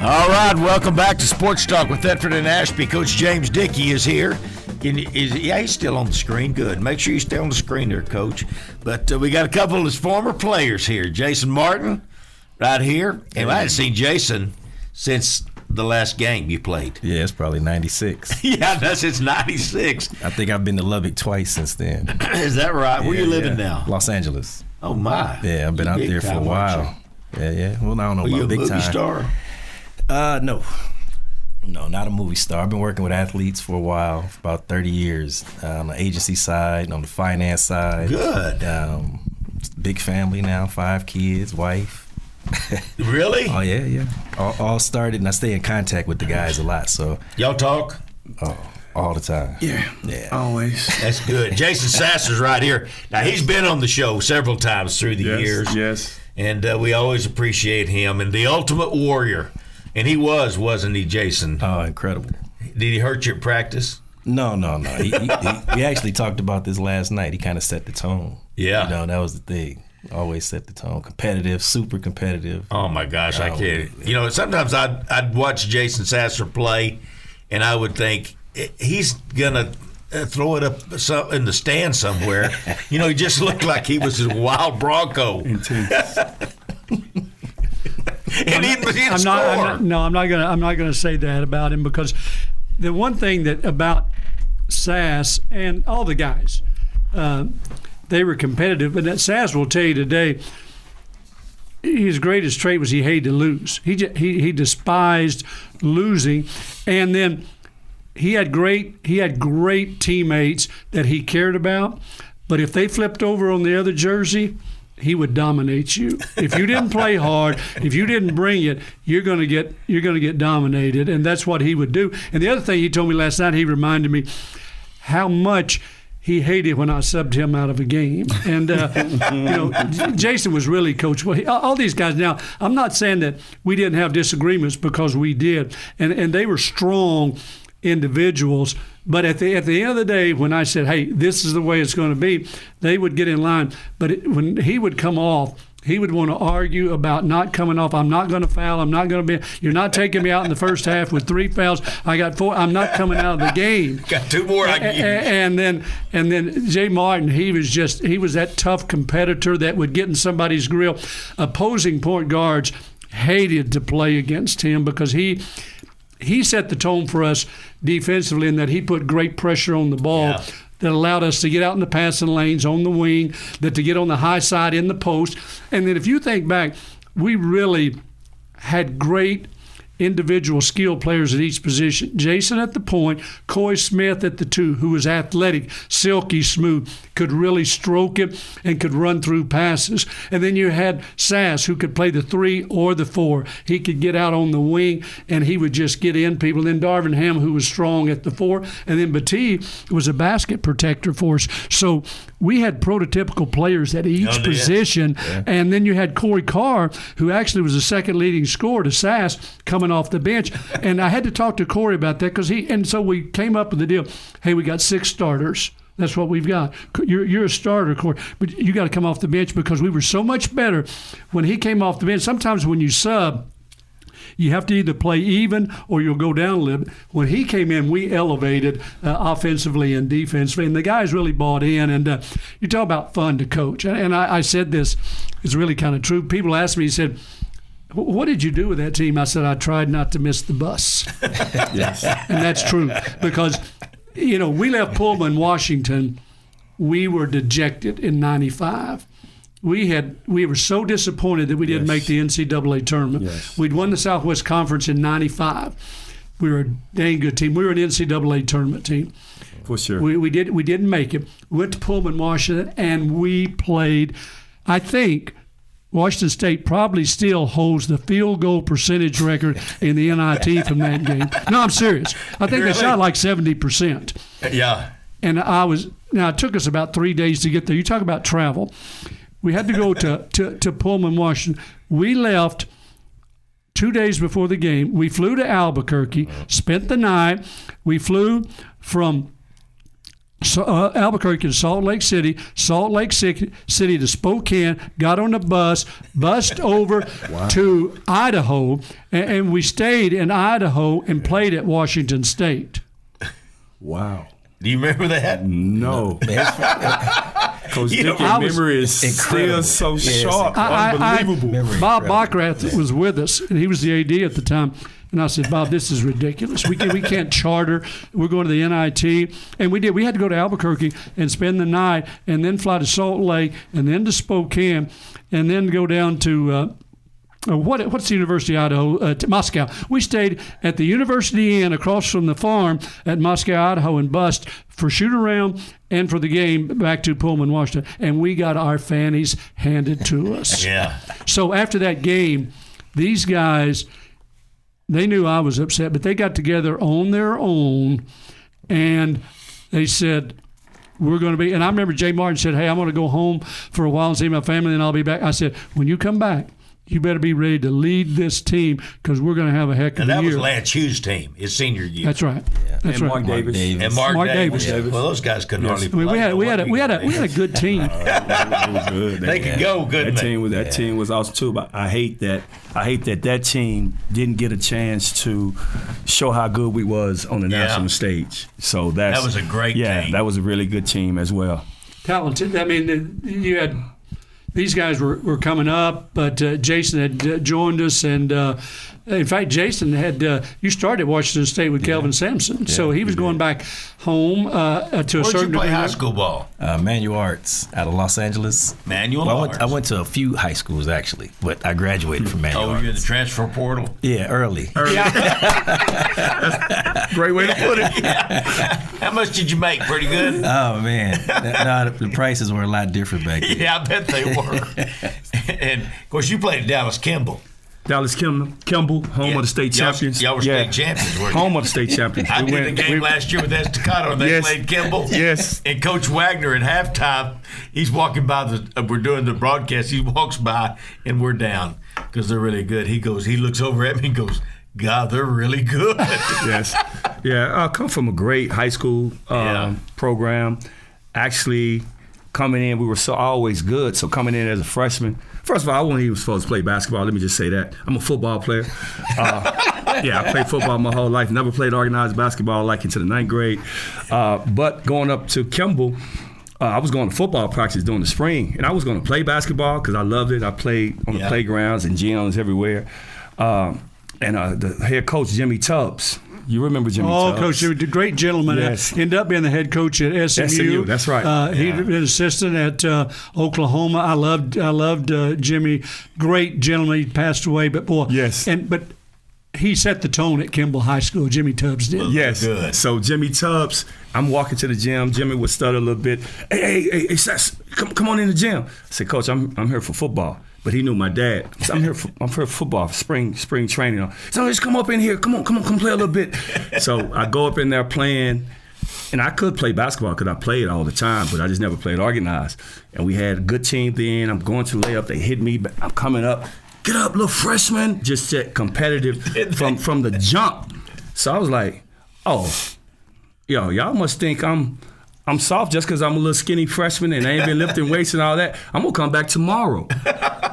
All right, welcome back to Sports Talk with Thetford and Ashby. Coach James Dickey is here. He's still on the screen. Good. Make sure you stay on the screen there, Coach. But we got a couple of his former players here. Jason Martin, right here. And I hadn't seen Jason since the last game you played? Yeah, it's probably 96. Yeah, it's 96. I think I've been to Lubbock twice since then. Is that right? Where you living now? Los Angeles. Oh, my. Yeah, I've been out there for a while. Yeah. Well, I don't know Are you about big a movie time. star? No. No, not a movie star. I've been working with athletes for a while, for about 30 years, on the agency side, on the finance side. Good. Big family now, 5 kids, wife. Really? Oh, yeah. All started, and I stay in contact with the guys a lot. So y'all talk? Oh, all the time. Yeah, always. That's good. Jason Sasser's right here. Now, he's been on the show several times through the years. Yes. And we always appreciate him. And the ultimate warrior. And he wasn't he, Jason? Oh, incredible. Did he hurt you at practice? No. We actually talked about this last night. He kind of set the tone. Yeah. That was the thing. Always set the tone. Competitive, super competitive. Oh, my gosh, I can't. Sometimes I'd watch Jason Sasser play, and I would think, he's going to throw it up in the stand somewhere. He just looked like he was a wild Bronco. Intense. And I'm not going to say that about him, because the one thing that about Sass and all the guys, they were competitive. But that Sass will tell you today, his greatest trait was he hated to lose. He despised losing, and then he had great teammates that he cared about. But if they flipped over on the other jersey, he would dominate you. If you didn't play hard, if you didn't bring it, you're going to get dominated, and that's what he would do. And the other thing he told me last night, he reminded me how much he hated when I subbed him out of a game. And Jason was really coach. Well, all these guys. Now, I'm not saying that we didn't have disagreements, because we did, and they were strong individuals. But at the end of the day, when I said, hey, this is the way it's going to be, they would get in line. But when he would come off, he would want to argue about not coming off. I'm not going to foul. I'm not going to be. You're not taking me out in the first half with 3 fouls. I got 4. I'm not coming out of the game. Got 2 more. And then Jay Martin, he was that tough competitor that would get in somebody's grill. Opposing point guards hated to play against him, because he set the tone for us defensively in that he put great pressure on the ball that allowed us to get out in the passing lanes on the wing, that to get on the high side in the post. And then if you think back, we really had great individual skill players at each position. Jason at the point, Coy Smith at the 2, who was athletic, silky smooth, could really stroke it and could run through passes. And then you had Sass, who could play the 3 or the 4. He could get out on the wing and he would just get in people. And then Darvin Ham, who was strong at the 4. And then Batee was a basket protector for us. So we had prototypical players at each position. Yeah. And then you had Corey Carr, who actually was the second leading scorer to Sass, coming off the bench. And I had to talk to Corey about that, and so we came up with the deal. Hey, we got 6 starters. That's what we've got. You're a starter, Corey, but you got to come off the bench, because we were so much better when he came off the bench. Sometimes when you sub, you have to either play even or you'll go down a little bit. When he came in, we elevated offensively and defensively, and the guys really bought in. And you talk about fun to coach. And I said this, it's really kind of true. People asked me, he said, what did you do with that team? I said, I tried not to miss the bus. Yes. And that's true, because, we left Pullman, Washington. We were dejected in 95. We were so disappointed that we didn't make the NCAA tournament. Yes. We'd won the Southwest Conference in 95. We were a dang good team. We were an NCAA tournament team. For sure. We didn't make it. We went to Pullman, Washington, and we played, I think, Washington State probably still holds the field goal percentage record in the NIT from that game. No, I'm serious. I think they shot like 70%. Yeah. And it took us about 3 days to get there. You talk about travel. We had to go to Pullman, Washington. We left 2 days before the game. We flew to Albuquerque, spent the night. We flew from Albuquerque to Salt Lake City to Spokane, got on the bus, bussed over to Idaho, and we stayed in Idaho and played at Washington State. Wow. Do you remember that? No. Coach Dickey's memory is still so sharp. Unbelievable. Bob Bockrath was with us, and he was the AD at the time. And I said, Bob, this is ridiculous. We can't charter. We're going to the NIT. And we did. We had to go to Albuquerque and spend the night and then fly to Salt Lake and then to Spokane and then go down to what's the University of Idaho? Moscow. We stayed at the University Inn across from the farm at Moscow, Idaho, and bused for shoot-around and for the game back to Pullman, Washington. And we got our fannies handed to us. Yeah. So after that game, these guys, they knew I was upset, but they got together on their own, and they said, we're going to be – and I remember Jay Martin said, hey, I'm going to go home for a while and see my family, and I'll be back. I said, when you come back, you better be ready to lead this team because we're going to have a heck of a year. And that was Lance Hughes' team, his senior year. That's right. Yeah. That's and right. Mark Davis. And Mark Davis. Yeah. Well, those guys couldn't hardly play. I mean, we had a good team. It was good. They could go, couldn't they? That team was awesome too. But I hate that team didn't get a chance to show how good we was on the national stage. So that was a great team. Yeah, that was a really good team as well. Talented. I mean, you had these guys were coming up, but Jason had joined us, and in fact, Jason had you started at Washington State with Kelvin Sampson, so he was going back home to a certain Where'd you play degree. high school ball? Manual Arts out of Los Angeles. Arts. I went to a few high schools, actually, but I graduated from Manual Arts. Oh, you're in the transfer portal? Yeah, early. Great way to put it. How much did you make? Pretty good? Oh, man. No, the prices were a lot different back then. Yeah, I bet they were. And, of course, you played at Dallas Kimball. Dallas Kimball, home of the state champions. Y'all were state champions, weren't you? Home of the state champions. I did the game last year with Estacado, and they played Kimball. Yes. And Coach Wagner at halftime, he's walking by we're doing the broadcast. He walks by, and we're down because they're really good. He looks over at me and goes, God, they're really good. Yes. Yeah, I come from a great high school program. Actually, coming in, we were always good. So coming in as a freshman, first of all, I wasn't even supposed to play basketball. Let me just say that. I'm a football player. I played football my whole life. Never played organized basketball like into the 9th grade. But going up to Kimball, I was going to football practice during the spring, and I was going to play basketball because I loved it. I played on the playgrounds and gyms everywhere. And the head coach, Jimmy Tubbs. You remember Jimmy Tubbs? Coach, he was a great gentleman. Yes. Ended up being the head coach at SMU. That's right. He'd been assistant at Oklahoma. I loved Jimmy. Great gentleman. He passed away, but boy. Yes. But he set the tone at Kimball High School. Jimmy Tubbs did. Yes. Good. So Jimmy Tubbs, I'm walking to the gym. Jimmy would stutter a little bit. Hey, Sasser, come on in the gym. I said, Coach, I'm here for football. But he knew my dad. So I'm here for football, spring training. So just come up in here. Come play a little bit. So I go up in there playing, and I could play basketball because I played all the time, but I just never played organized. And we had a good team then. I'm going to layup. They hit me, but I'm coming up. Get up, little freshman. Just competitive from the jump. So I was like, y'all must think I'm soft just because I'm a little skinny freshman and I ain't been lifting weights and all that. I'm going to come back tomorrow.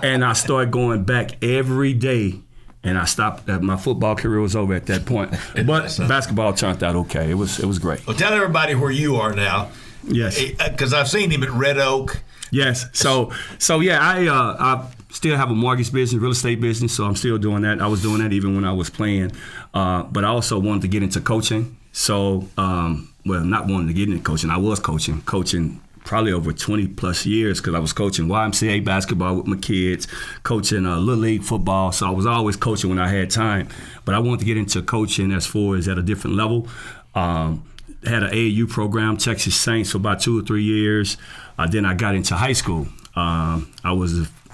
And I started going back every day, and I stopped. My football career was over at that point. But basketball turned out okay. It was great. Well, tell everybody where you are now. Yes. Because I've seen him at Red Oak. Yes. So yeah, I still have a mortgage business, real estate business, so I'm still doing that. I was doing that even when I was playing. But I also wanted to get into coaching. So, not wanting to get into coaching. I was coaching probably over 20 plus years because I was coaching YMCA basketball with my kids, coaching Little League football. So I was always coaching when I had time. But I wanted to get into coaching as far as at a different level. Had an AAU program, Texas Saints, for about 2 or 3 years. Then I got into high school. I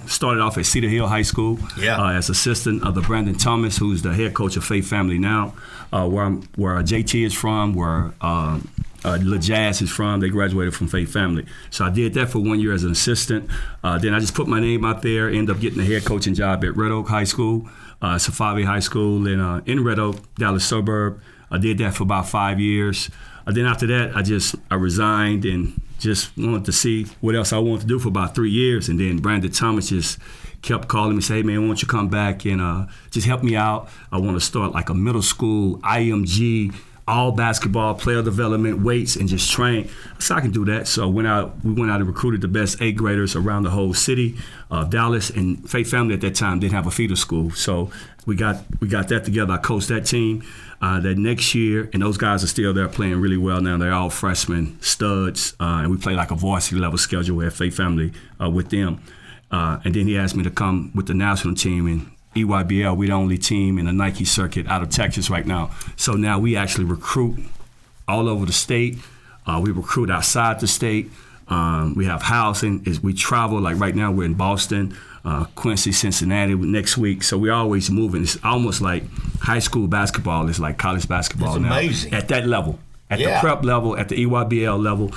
started off at Cedar Hill High School as assistant of the Brandon Thomas, who's the head coach of Faith Family now, where JT is from, where LaJazz is from. They graduated from Faith Family. So I did that for 1 year as an assistant. Then I just put my name out there, ended up getting a head coaching job at Red Oak High School, Safavi High School in Red Oak, Dallas suburb. I did that for about 5 years. Then after that, I resigned and just wanted to see what else I wanted to do for about 3 years. And then Brandon Thomas just kept calling me, say, hey, man, why don't you come back and just help me out? I want to start like a middle school IMG all basketball, player development, weights, and just train. So I can do that. So we went out and recruited the best 8th graders around the whole city of Dallas, and Faith Family at that time didn't have a feeder school. So we got that together. I coached that team that next year, and those guys are still there playing really well now. They're all freshmen, studs, and we play like a varsity level schedule at Faith Family with them. And then he asked me to come with the national team, and EYBL, we're the only team in the Nike circuit out of Texas right now. So now we actually recruit all over the state. We recruit outside the state. We have housing. We travel. Like right now we're in Boston, Quincy, Cincinnati next week. So we're always moving. It's almost like high school basketball is like college basketball now. Amazing. At that level. At the prep level, at the EYBL level.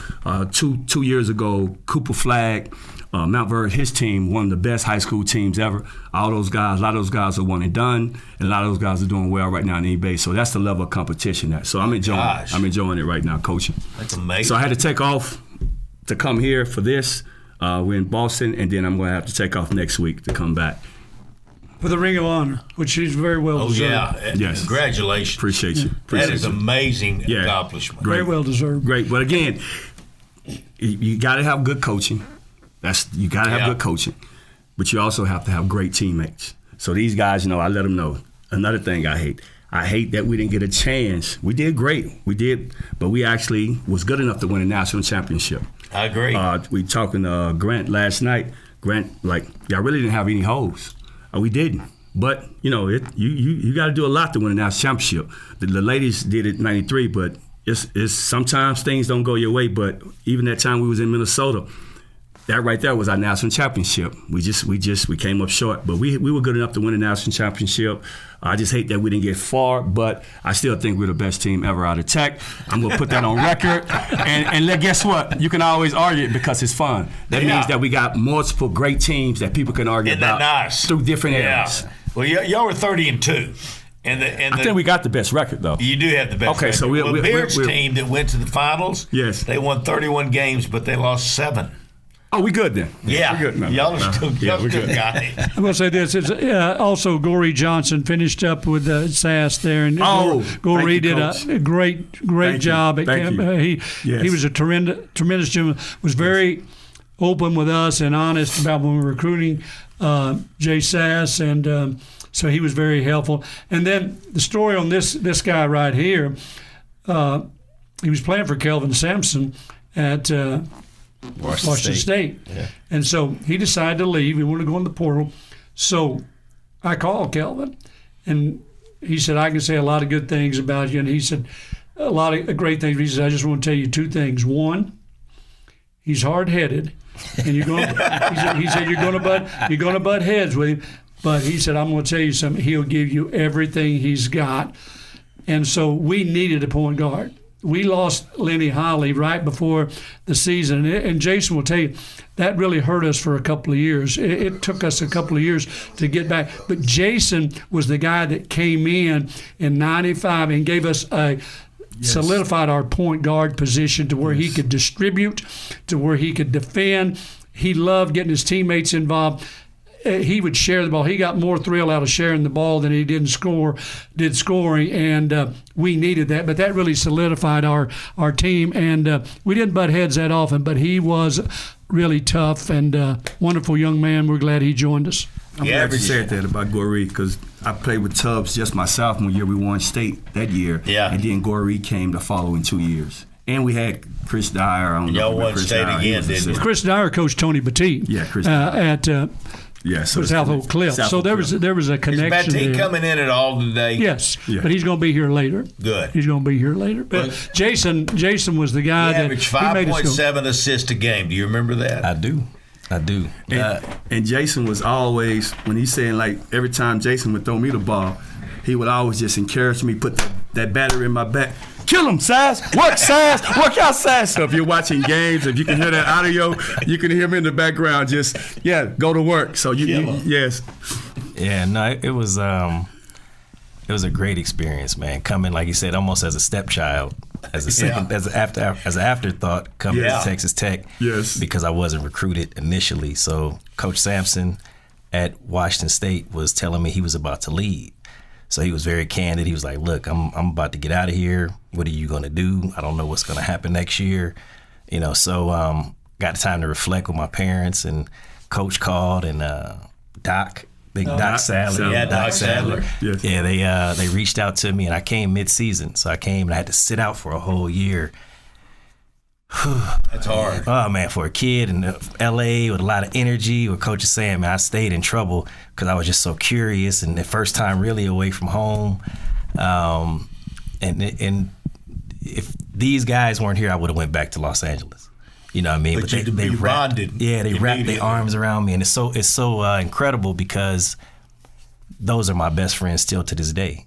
2 years ago, Cooper Flagg, Mount Vernon, his team, one of the best high school teams ever. All those guys, a lot of those guys are one and done, and a lot of those guys are doing well right now in eBay. So that's the level of competition. So I'm enjoying it right now, coaching. That's amazing. So I had to take off to come here for this. We're in Boston, and then I'm going to have to take off next week to come back. For the Ring of Honor, which he's very well deserved. Yes. Congratulations. Appreciate you. That is amazing accomplishment. Very well deserved. Great. But again, you got to have good coaching. You got to have good coaching. But you also have to have great teammates. So these guys, I let them know. Another thing I hate that we didn't get a chance. We did great. We did, but we actually was good enough to win a national championship. I agree. We talking to Grant last night. Grant, y'all really didn't have any holes. We didn't. But, you got to do a lot to win a national championship. The ladies did it in 93, but it's sometimes things don't go your way. But even that time we was in Minnesota, that right there was our national championship. We came up short, but we were good enough to win a national championship. I just hate that we didn't get far, but I still think we're the best team ever out of Tech. I'm going to put that on record. And guess what? You can always argue it because it's fun. That means that we got multiple great teams that people can argue about through different areas. Well, y'all were 30-2. I think we got the best record, though. You do have the best record. So Beard's team that went to the finals, they won 31 games, but they lost 7. Oh, we good then. Yeah. We're good now. Y'all are still got it. I'm going to say this. It's, also, Gorey Johnson finished up with SAS there. And Gorey did a great job at camp. He was a tremendous gentleman, was very open with us and honest about when we were recruiting Jay Sass, and so he was very helpful. And then the story on this guy right here, he was playing for Kelvin Sampson at Washington State. Yeah. And so he decided to leave. He wanted to go in the portal. So I called Kelvin, and he said, I can say a lot of good things about you. And he said, a lot of great things. He said, I just want to tell you 2 things. One, he's hard-headed, and you're going. He said you're going to butt heads with him. But he said, I'm going to tell you something. He'll give you everything he's got. And so we needed a point guard. We lost Lenny Holly right before the season, and Jason will tell you that really hurt us for a couple of years. It took us a couple of years to get back, but Jason was the guy that came in '95 and gave us solidified our point guard position to where he could distribute, to where he could defend. He loved getting his teammates involved. He would share the ball. He got more thrill out of sharing the ball than he did scoring, and we needed that. But that really solidified our team, and we didn't butt heads that often, but he was really tough and wonderful young man. We're glad he joined us. I'm glad you said that about Goree, because I played with Tubbs just my sophomore year. We won state that year, and then Goree came the following 2 years. And we had Chris Dyer. Y'all won state again, didn't you? Chris Dyer coached Tony Batiste at South Oak Cliff. So there was a connection. Is Batiste coming in at all today? Yes, but he's going to be here later. Good. He's going to be here later. But Jason was the guy that averaged 5.7 assists a game. Do you remember that? I do. And Jason was always, when he's saying, like, every time Jason would throw me the ball, he would always just encourage me, put that battery in my back. Kill him, Sass. Work, Sass. Work out, Sass. So if you're watching games, if you can hear that audio, you can hear him in the background. Just, go to work. So yes. Yeah, no, it was a great experience, man. Coming, like you said, almost as a stepchild, as an afterthought, coming to Texas Tech. Yes. Because I wasn't recruited initially. So Coach Sampson at Washington State was telling me he was about to leave. So he was very candid. He was like, look, I'm about to get out of here. What are you going to do? I don't know what's going to happen next year. So got time to reflect with my parents, and Coach called, and Doc Sadler. Yeah, Doc Sadler. Yes. Yeah, they reached out to me, and I came mid-season. So I came, and I had to sit out for a whole year. That's hard. Oh, man, for a kid in L.A. with a lot of energy, what Coach is saying, man, I stayed in trouble because I was just so curious, and the first time really away from home. And if these guys weren't here, I would have went back to Los Angeles. You know what I mean? But they wrapped, bonded. yeah, they wrapped their arms around me, and it's so incredible because those are my best friends still to this day.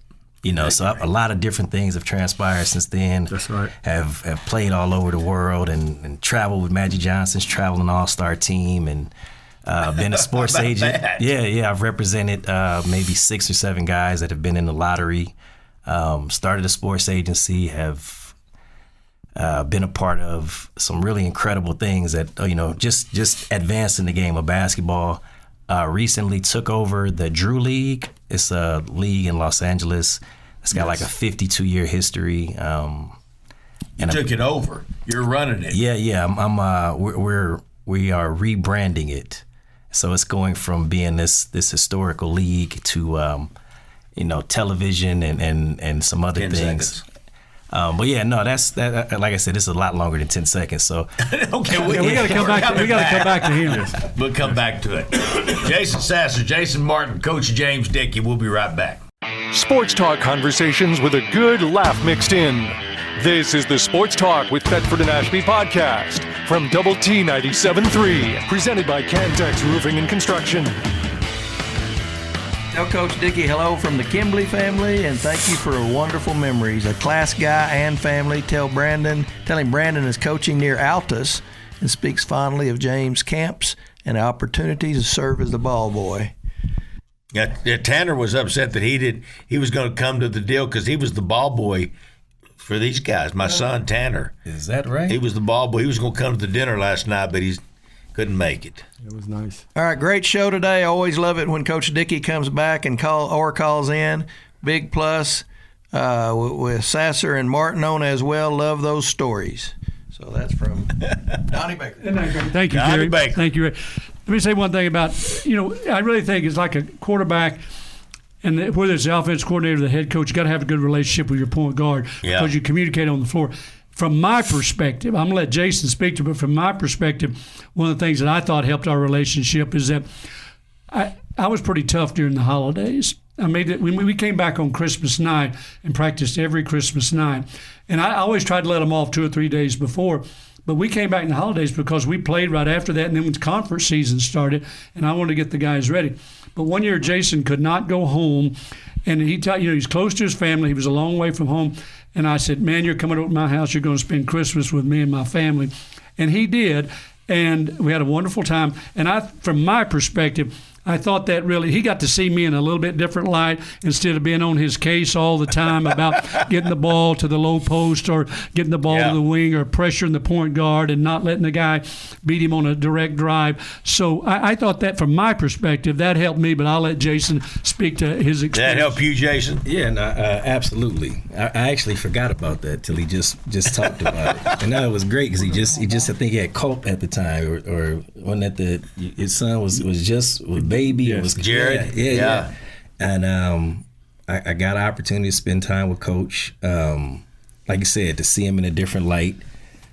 So a lot of different things have transpired since then. That's right. Have played all over the world and traveled with Magic Johnson's traveling all-star team, and been a sports agent. That? Yeah. I've represented maybe 6 or 7 guys that have been in the lottery. Started a sports agency. Have been a part of some really incredible things that just advancing the game of basketball. Recently took over the Drew League. It's a league in Los Angeles. It's got like a 52-year history. You took it over. You're running it. Yeah. We are rebranding it. So it's going from being this historical league to television and some other 10 things. seconds. But yeah, no, that's that. Like I said, this is a lot longer than 10 seconds. So Okay, we got to come back. We got to come back to him. We'll come back to it. Jason Sasser, Jason Martin, Coach James Dickey. We'll be right back. Sports talk conversations with a good laugh mixed in. This is the Sports Talk with Thetford and Ashby podcast from Double T 97.3, presented by Cantex Roofing and Construction. Tell Coach Dickey hello from the Kimbley family, and thank you for wonderful memories. A class guy and family. Tell him Brandon is coaching near Altus and speaks fondly of James' camps and the opportunity to serve as the ball boy. Yeah, Tanner was upset that he was going to come to the deal because he was the ball boy for these guys. My son Tanner. is that right? He was the ball boy. He was going to come to the dinner last night, but he couldn't make it. It was nice. All right, great show today. Always love it when Coach Dickey comes back and calls in. Big plus with Sasser and Martin on as well. Love those stories. So that's from Donnie Baker. Thank you, Donnie Gary. Baker. Thank you. Let me say one thing about, I really think it's like a quarterback, and whether it's the offense coordinator or the head coach, you got to have a good relationship with your point guard because you communicate on the floor. From my perspective, I'm going to let Jason speak to it, but from my perspective, one of the things that I thought helped our relationship is that I was pretty tough during the holidays. We came back on Christmas night and practiced every Christmas night. And I always tried to let them off 2 or 3 days before. But we came back in the holidays because we played right after that, and then when conference season started, and I wanted to get the guys ready. But one year, Jason could not go home, and he's close to his family. He was a long way from home. And I said, man, you're coming over to my house. You're going to spend Christmas with me and my family. And he did, and we had a wonderful time. And from my perspective, I thought that really, he got to see me in a little bit different light instead of being on his case all the time about getting the ball to the low post or getting the ball to the wing or pressuring the point guard and not letting the guy beat him on a direct drive. So I thought that from my perspective, that helped me, but I'll let Jason speak to his experience. Did that help you, Jason? Yeah, no, absolutely. I actually forgot about that till he just talked about it. And it was great because he just I think he had Colt at the time or when his son was just with baby. It was Jared. Yeah. And I got an opportunity to spend time with Coach. Like you said, to see him in a different light.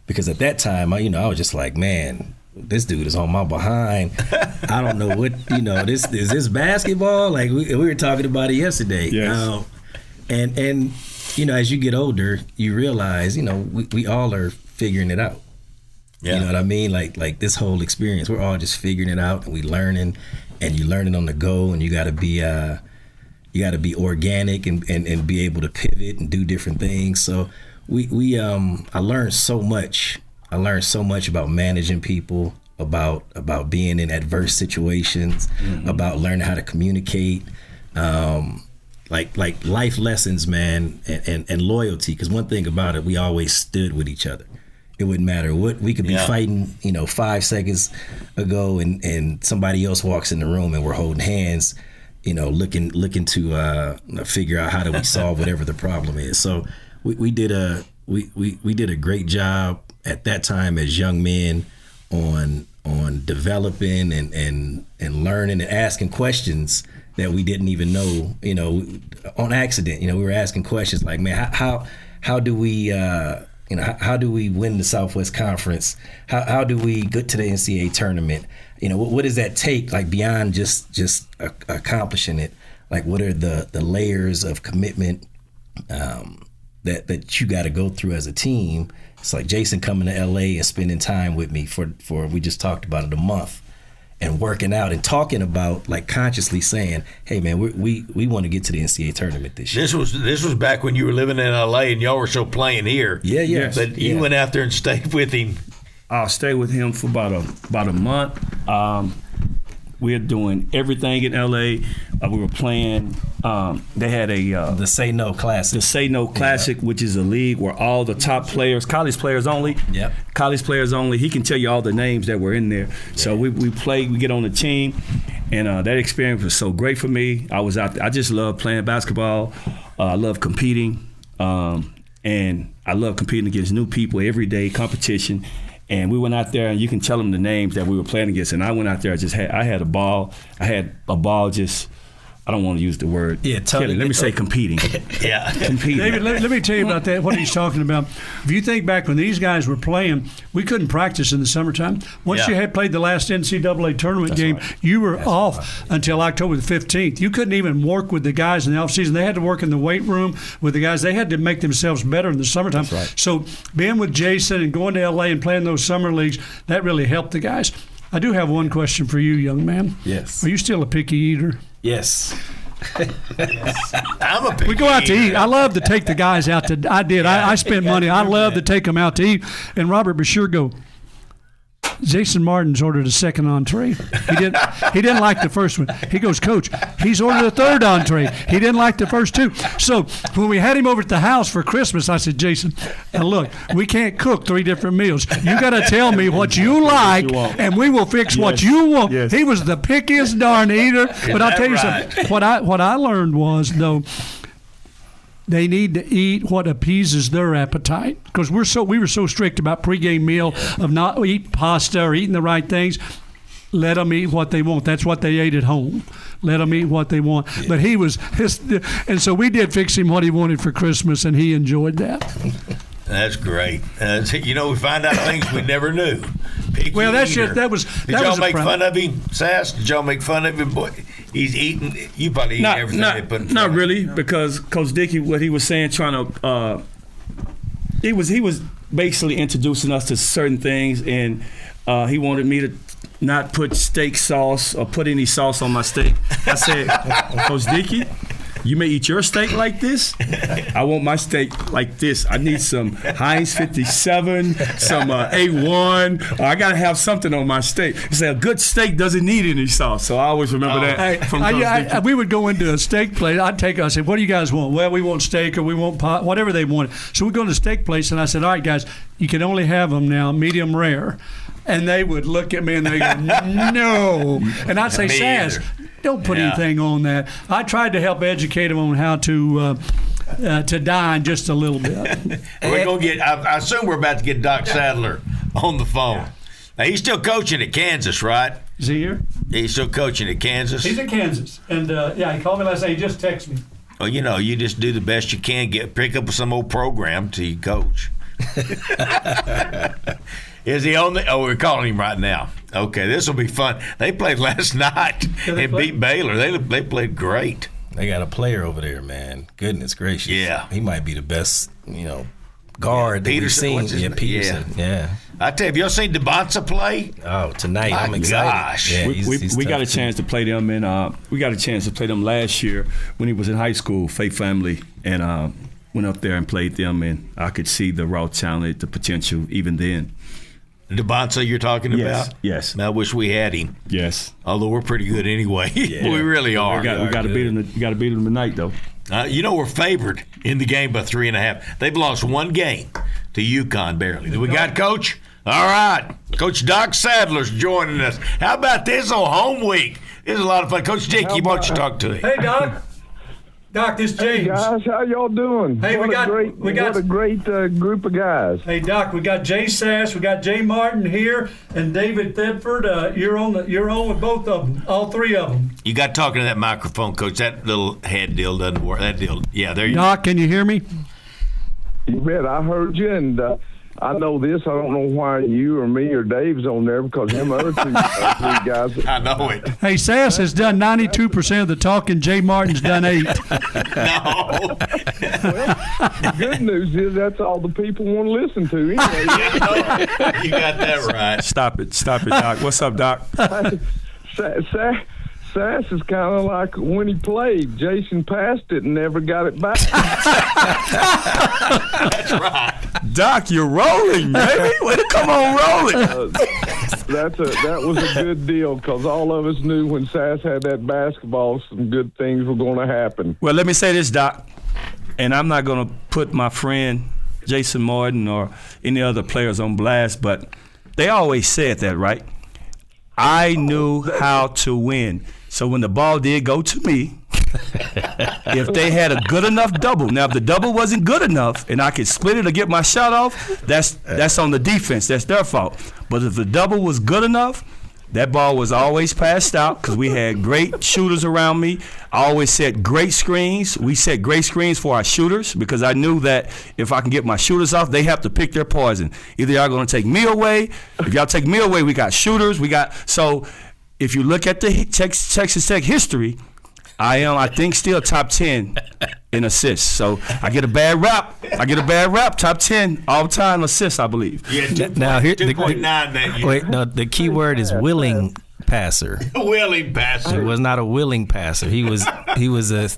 Because at that time, I was just like, man, this dude is on my behind. I don't know what, this is this basketball? Like we were talking about it yesterday. Yes. And as you get older, you realize, we all are figuring it out. Yeah. You know what I mean? Like this whole experience, we're all just figuring it out, and we learning, and you learning on the go, and you got to be organic and be able to pivot and do different things. So I learned so much. I learned so much about managing people, about being in adverse situations, about learning how to communicate, like life lessons, man, and loyalty. Because one thing about it, we always stood with each other. It wouldn't matter what we could be fighting, 5 seconds ago, and somebody else walks in the room and we're holding hands. looking to figure out how do we solve whatever the problem is. So we did a great job at that time as young men on developing and learning and asking questions that we didn't even know, on accident. We were asking questions like, man, how do we how do we win the Southwest Conference? How do we get to the NCAA tournament? What does that take, like beyond just accomplishing it? Like, what are the layers of commitment that you got to go through as a team? It's like Jason coming to LA and spending time with me for we just talked about it, a month, and working out and talking about, like, consciously saying, hey man, we want to get to the NCAA tournament this year. This was back when you were living in LA and y'all were still playing here. Yeah. But you went out there and stayed with him. I stayed with him for about a month. We're doing everything in LA. We were playing. They had the Say No Classic. The Say No Classic, which is a league where all the top players, college players only. Yep. College players only. He can tell you all the names that were in there. Yeah. So we play. We get on the team, and that experience was so great for me. I was out there. I just love playing basketball. I love competing, and I love competing against new people every day. Competition. And we went out there, and you can tell them the names that we were playing against. And I went out there, I had a ball. I had a ball just, I don't want to use the word. Yeah, totally. Let me say competing. Yeah. Competing. David, let me tell you about that, what he's talking about. If you think back when these guys were playing, we couldn't practice in the summertime. Once you had played the last NCAA tournament game, you were off until October the 15th. You couldn't even work with the guys in the offseason. They had to work in the weight room with the guys. They had to make themselves better in the summertime. That's right. So being with Jason and going to L.A. and playing those summer leagues, that really helped the guys. I do have one question for you, young man. Yes. Are you still a picky eater? Yes. I'm a picky We go out to eater. eat. I love to take the guys out to. I spend money. I love to take them out to eat. And Robert Bashir go. Jason Martin's ordered a second entree. He didn't like the first one. He goes, Coach, he's ordered a third entree. He didn't like the first two. So when we had him over at the house for Christmas, I said, Jason, now look, we can't cook 3 different meals. You got to tell me what you like, and we will fix what you want. Yes. He was the pickiest darn eater. But I'll tell you something. What I learned was, though, they need to eat what appeases their appetite, because we were so strict about pregame meal of not eating pasta or eating the right things. Let them eat what they want. That's what they ate at home. Let them eat what they want. Yeah. But he was, and so we did fix him what he wanted for Christmas, and he enjoyed that. That's great. We find out things we never knew. Picky well, that's eater. just that was. Did y'all make fun of him, Sass? Did y'all make fun of him? Boy, he's eating. You probably eat everything they put in front Not of really, you. because Coach Dickey, what he was saying, trying to, he was basically introducing us to certain things, and he wanted me to not put steak sauce or put any sauce on my steak. I said, Coach Dickey, you may eat your steak like this. I want my steak like this. I need some Heinz 57, some A1. I got to have something on my steak. He said, a good steak doesn't need any sauce. So I always remember that from Coach Dickey. We would go into a steak place. I'd say, what do you guys want? Well, we want steak or we want pot, whatever they wanted. So we'd go to the steak place, and I said, all right, guys, you can only have them now medium rare. And they would look at me and they go, no. And I'd say, Sass, don't put anything on that. I tried to help educate them on how to dine just a little bit. We're gonna get. I assume we're about to get Doc Sadler on the phone. Yeah. Now he's still coaching at Kansas, right? Is he here? He's still coaching at Kansas. He's at Kansas, and he called me last night. He just texted me. Well, you just do the best you can. Pick up some old program till you coach. Is he on the? Oh, we're calling him right now. Okay, this will be fun. They played last night and beat Baylor. They played great. They got a player over there, man. Goodness gracious. Yeah, he might be the best, guard that we've seen. Peterson. Yeah. I tell you, have y'all seen DeBonsa play? Oh, tonight I'm excited. Gosh. Yeah, we got a chance to play them, and we got a chance to play them last year when he was in high school, Faith Family, and went up there and played them, and I could see the raw talent, the potential even then. DeBonsa you're talking about? Yes. I wish we had him. Yes. Although we're pretty good anyway. Yeah. We really are. We got to beat him. You got to beat him tonight, though. We're favored in the game by 3.5. They've lost one game to UConn barely. Do we got Coach? All right. Coach Doc Sadler's joining us. How about this on home week? This is a lot of fun. Coach Dickey, why don't you talk to him? Hey, Doc. Doc, this is James. Hey guys, how y'all doing? Hey, what a great group of guys. Hey, Doc, we got Jay Sass, we got Jay Martin here, and David Thetford. You're on with both of them, all three of them. You got talking to that microphone, Coach. That little head deal doesn't work. That deal, yeah, there you go. Doc, can you hear me? You bet. I heard you, and I know this. I don't know why you or me or Dave's on there because them other three guys. I know it. Hey, Sass has done 92% of the talking. Jay Martin's done 8. No. Well, the good news is that's all the people want to listen to anyway. You got that right. Stop it, Doc. What's up, Doc? Sass is kind of like when he played. Jason passed it and never got it back. That's right. Doc, you're rolling, baby. Way to come on rolling. That was a good deal because all of us knew when Sass had that basketball, some good things were going to happen. Well, let me say this, Doc, and I'm not going to put my friend Jason Martin or any other players on blast, but they always said that, right? I knew how to win. So when the ball did go to me, if they had a good enough double, now if the double wasn't good enough and I could split it or get my shot off, that's on the defense. That's their fault. But if the double was good enough, that ball was always passed out because we had great shooters around me. I always set great screens. We set great screens for our shooters because I knew that if I can get my shooters off, they have to pick their poison. Either y'all going to take me away. If y'all take me away, we got shooters. So if you look at the Texas Tech history, I think still top 10 in assists. So I get a bad rap. Top 10 all time assists, I believe. Yeah, now here 2.9 that year. Wait, no, the key word is willing passer. Willing passer. He was not a willing passer. He was a.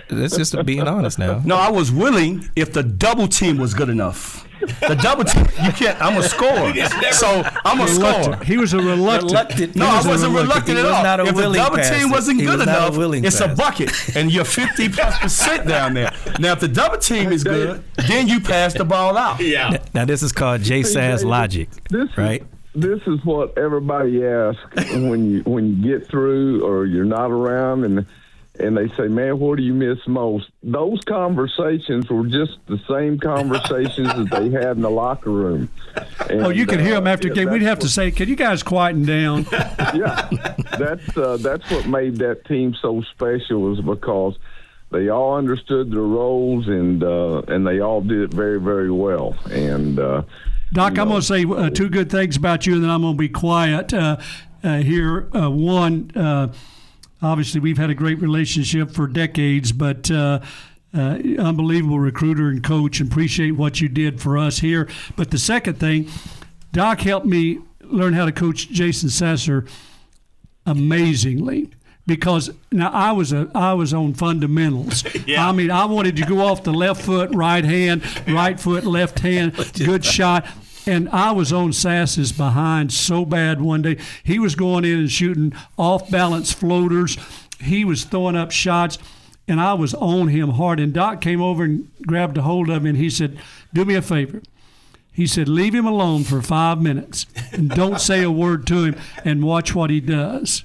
Let's just being honest now. No, I was willing if the double team was good enough. The double team, you can't. I'm a scorer, so I'm a scorer. He was a reluctant. No, I wasn't reluctant at all. If the double team wasn't good enough, it's a bucket, and you're 50+% down there. Now, if the double team is good, then you pass the ball out. Yeah. Now this is called Jay Sass logic, right? This is what everybody asks when you get through or you're not around and they say, man, what do you miss most? Those conversations were just the same conversations that they had in the locker room. And, you could hear them after game. We'd have to say, can you guys quieten down? Yeah, that's what made that team so special was because they all understood their roles and they all did it very, very well. And Doc, I'm going to say two good things about you, and then I'm going to be quiet here. One. Obviously, we've had a great relationship for decades, but unbelievable recruiter and coach, and appreciate what you did for us here. But the second thing, Doc helped me learn how to coach Jason Sasser amazingly. Because now I was on fundamentals. Yeah. I mean, I wanted to go off the left foot, right hand, right foot, left hand, good shot. And I was on Sass's behind so bad one day. He was going in and shooting off-balance floaters. He was throwing up shots, and I was on him hard. And Doc came over and grabbed a hold of him, and he said, do me a favor. He said, leave him alone for 5 minutes and don't say a word to him and watch what he does.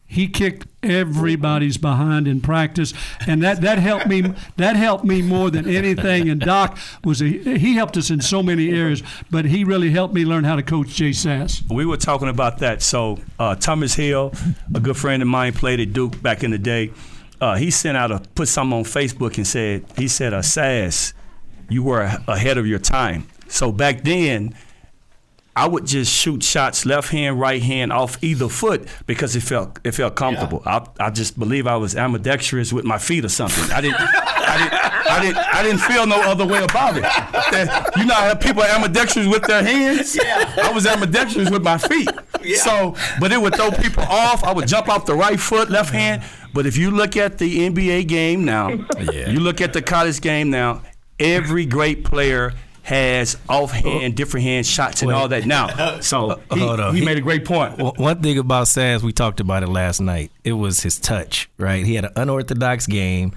He kicked everybody's behind in practice, and that helped me. That helped me more than anything. And Doc he helped us in so many areas, but he really helped me learn how to coach Jay Sass. We were talking about that. So Thomas Hill, a good friend of mine, played at Duke back in the day. He put something on Facebook and said, Sass, you were ahead of your time. So back then, I would just shoot shots left hand, right hand off either foot because it felt comfortable. Yeah. I just believe I was ambidextrous with my feet or something. I didn't feel no other way about it. You know how people are ambidextrous with their hands? Yeah. I was ambidextrous with my feet. Yeah. But it would throw people off. I would jump off the right foot, left hand. But if you look at the NBA game now, you look at the college game now, every great player has offhand, different hand shots and all that now. So he made a great point. One thing about Sass, we talked about it last night. It was his touch, right? He had an unorthodox game.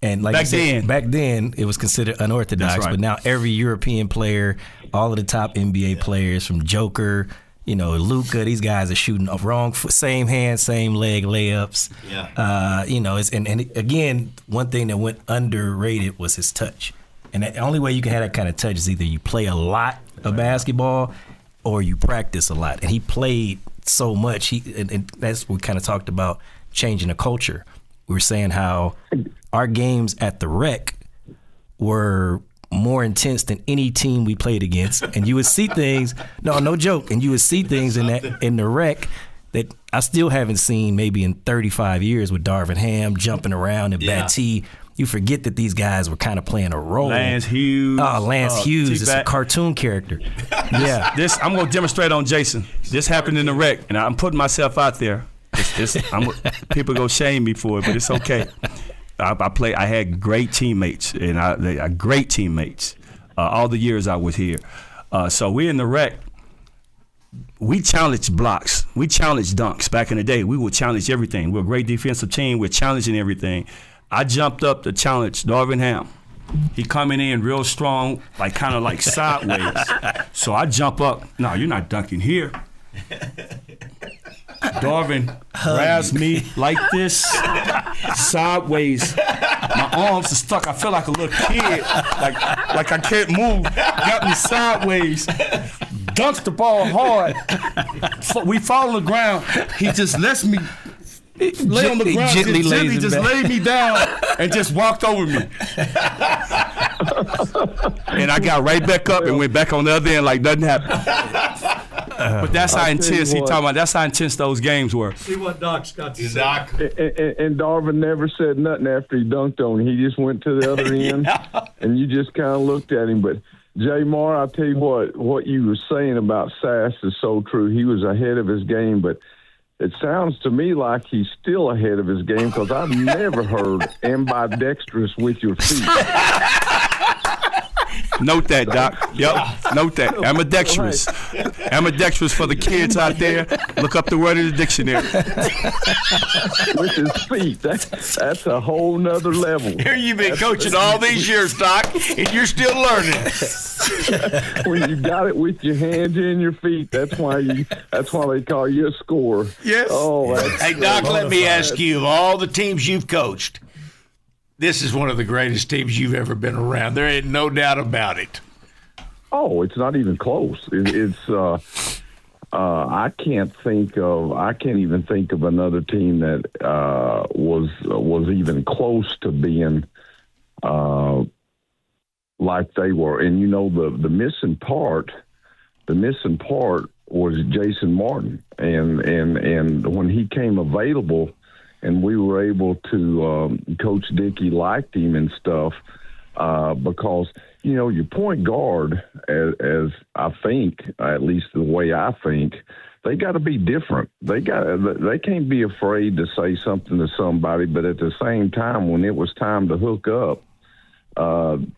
And like back then, it was considered unorthodox. Right. But now every European player, all of the top NBA players from Joker Luka, these guys are shooting off wrong foot, same hand, same leg layups. Yeah. And again, one thing that went underrated was his touch. And the only way you can have that kind of touch is either you play a lot of basketball or you practice a lot. And he played so much. And that's what we kind of talked about, changing the culture. We were saying how our games at the Rec were more intense than any team we played against, and you would see things. No joke. And you would see things in the Rec that I still haven't seen maybe in 35 years, with Darvin Ham jumping around and Batty. You forget that these guys were kind of playing a role. Lance Hughes. Lance Hughes is a cartoon character. Yeah. I'm going to demonstrate on Jason. This happened in the Rec, and I'm putting myself out there. People go shame me for it, but it's okay. I had great teammates, and great teammates all the years I was here. So we in the Rec. We challenged blocks. We challenged dunks. Back in the day, we would challenge everything. We're a great defensive team. We're challenging everything. I jumped up to challenge Darvin Ham. He coming in real strong, kind of sideways. So I jump up. No, you're not dunking here. Darvin grabs me like this, sideways. My arms are stuck. I feel like a little kid, like I can't move. Got me sideways. Dunks the ball hard. We fall on the ground. He just lets me lay on the ground. Gently just laid me down and just walked over me. And I got right back up and went back on the other end like nothing happened. But that's how intense that's how intense those games were. See what Doc's got to say. Doc. And Darvin never said nothing after he dunked on him. He just went to the other end, and you just kind of looked at him. But Jay Moore, I'll tell you what you were saying about Sass is so true. He was ahead of his game, but it sounds to me like he's still ahead of his game, because I've never heard ambidextrous with your feet. Note that, Doc. Yep. Note that. Ambidextrous. Ambidextrous for the kids out there. Look up the word in the dictionary. With his feet. That's a whole nother level. Here you've been coaching all these years, Doc, and you're still learning. When you got it with your hands and your feet, that's why they call you a scorer. Yes. Oh, hey, Doc, let me ask you, of all the teams you've coached, this is one of the greatest teams you've ever been around. There ain't no doubt about it. Oh, it's not even close. I can't even think of another team that was even close to being like they were. And the missing part was Jason Martin, and when he came available, and we were able to, Coach Dickey liked him and stuff, because, your point guard, as I think, at least the way I think, they got to be different. They can't be afraid to say something to somebody, but at the same time, when it was time to hook up,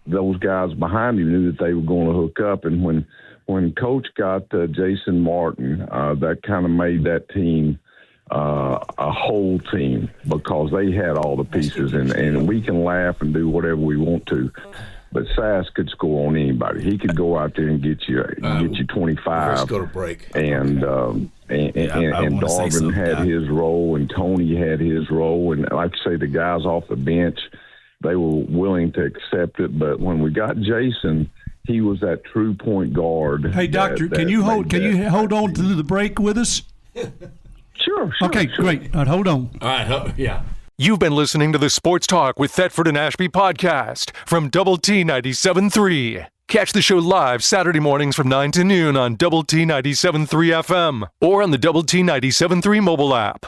those guys behind him knew that they were going to hook up. And when Coach got Jason Martin, that kind of made that team a whole team, because they had all the pieces, and we can laugh and do whatever we want to, but Sass could score on anybody. He could go out there and get you 25. Let's go to break. And Darvin had his role, and Tony had his role, and like I say, the guys off the bench, they were willing to accept it. But when we got Jason, he was that true point guard. Hey, Doctor, can you hold on to the break with us? Sure. Okay, great. All right, hold on. All right, yeah. You've been listening to the Sports Talk with Thetford and Ashby podcast from Double T 97.3. Catch the show live Saturday mornings from 9 to noon on Double T 97.3 FM or on the Double T 97.3 mobile app.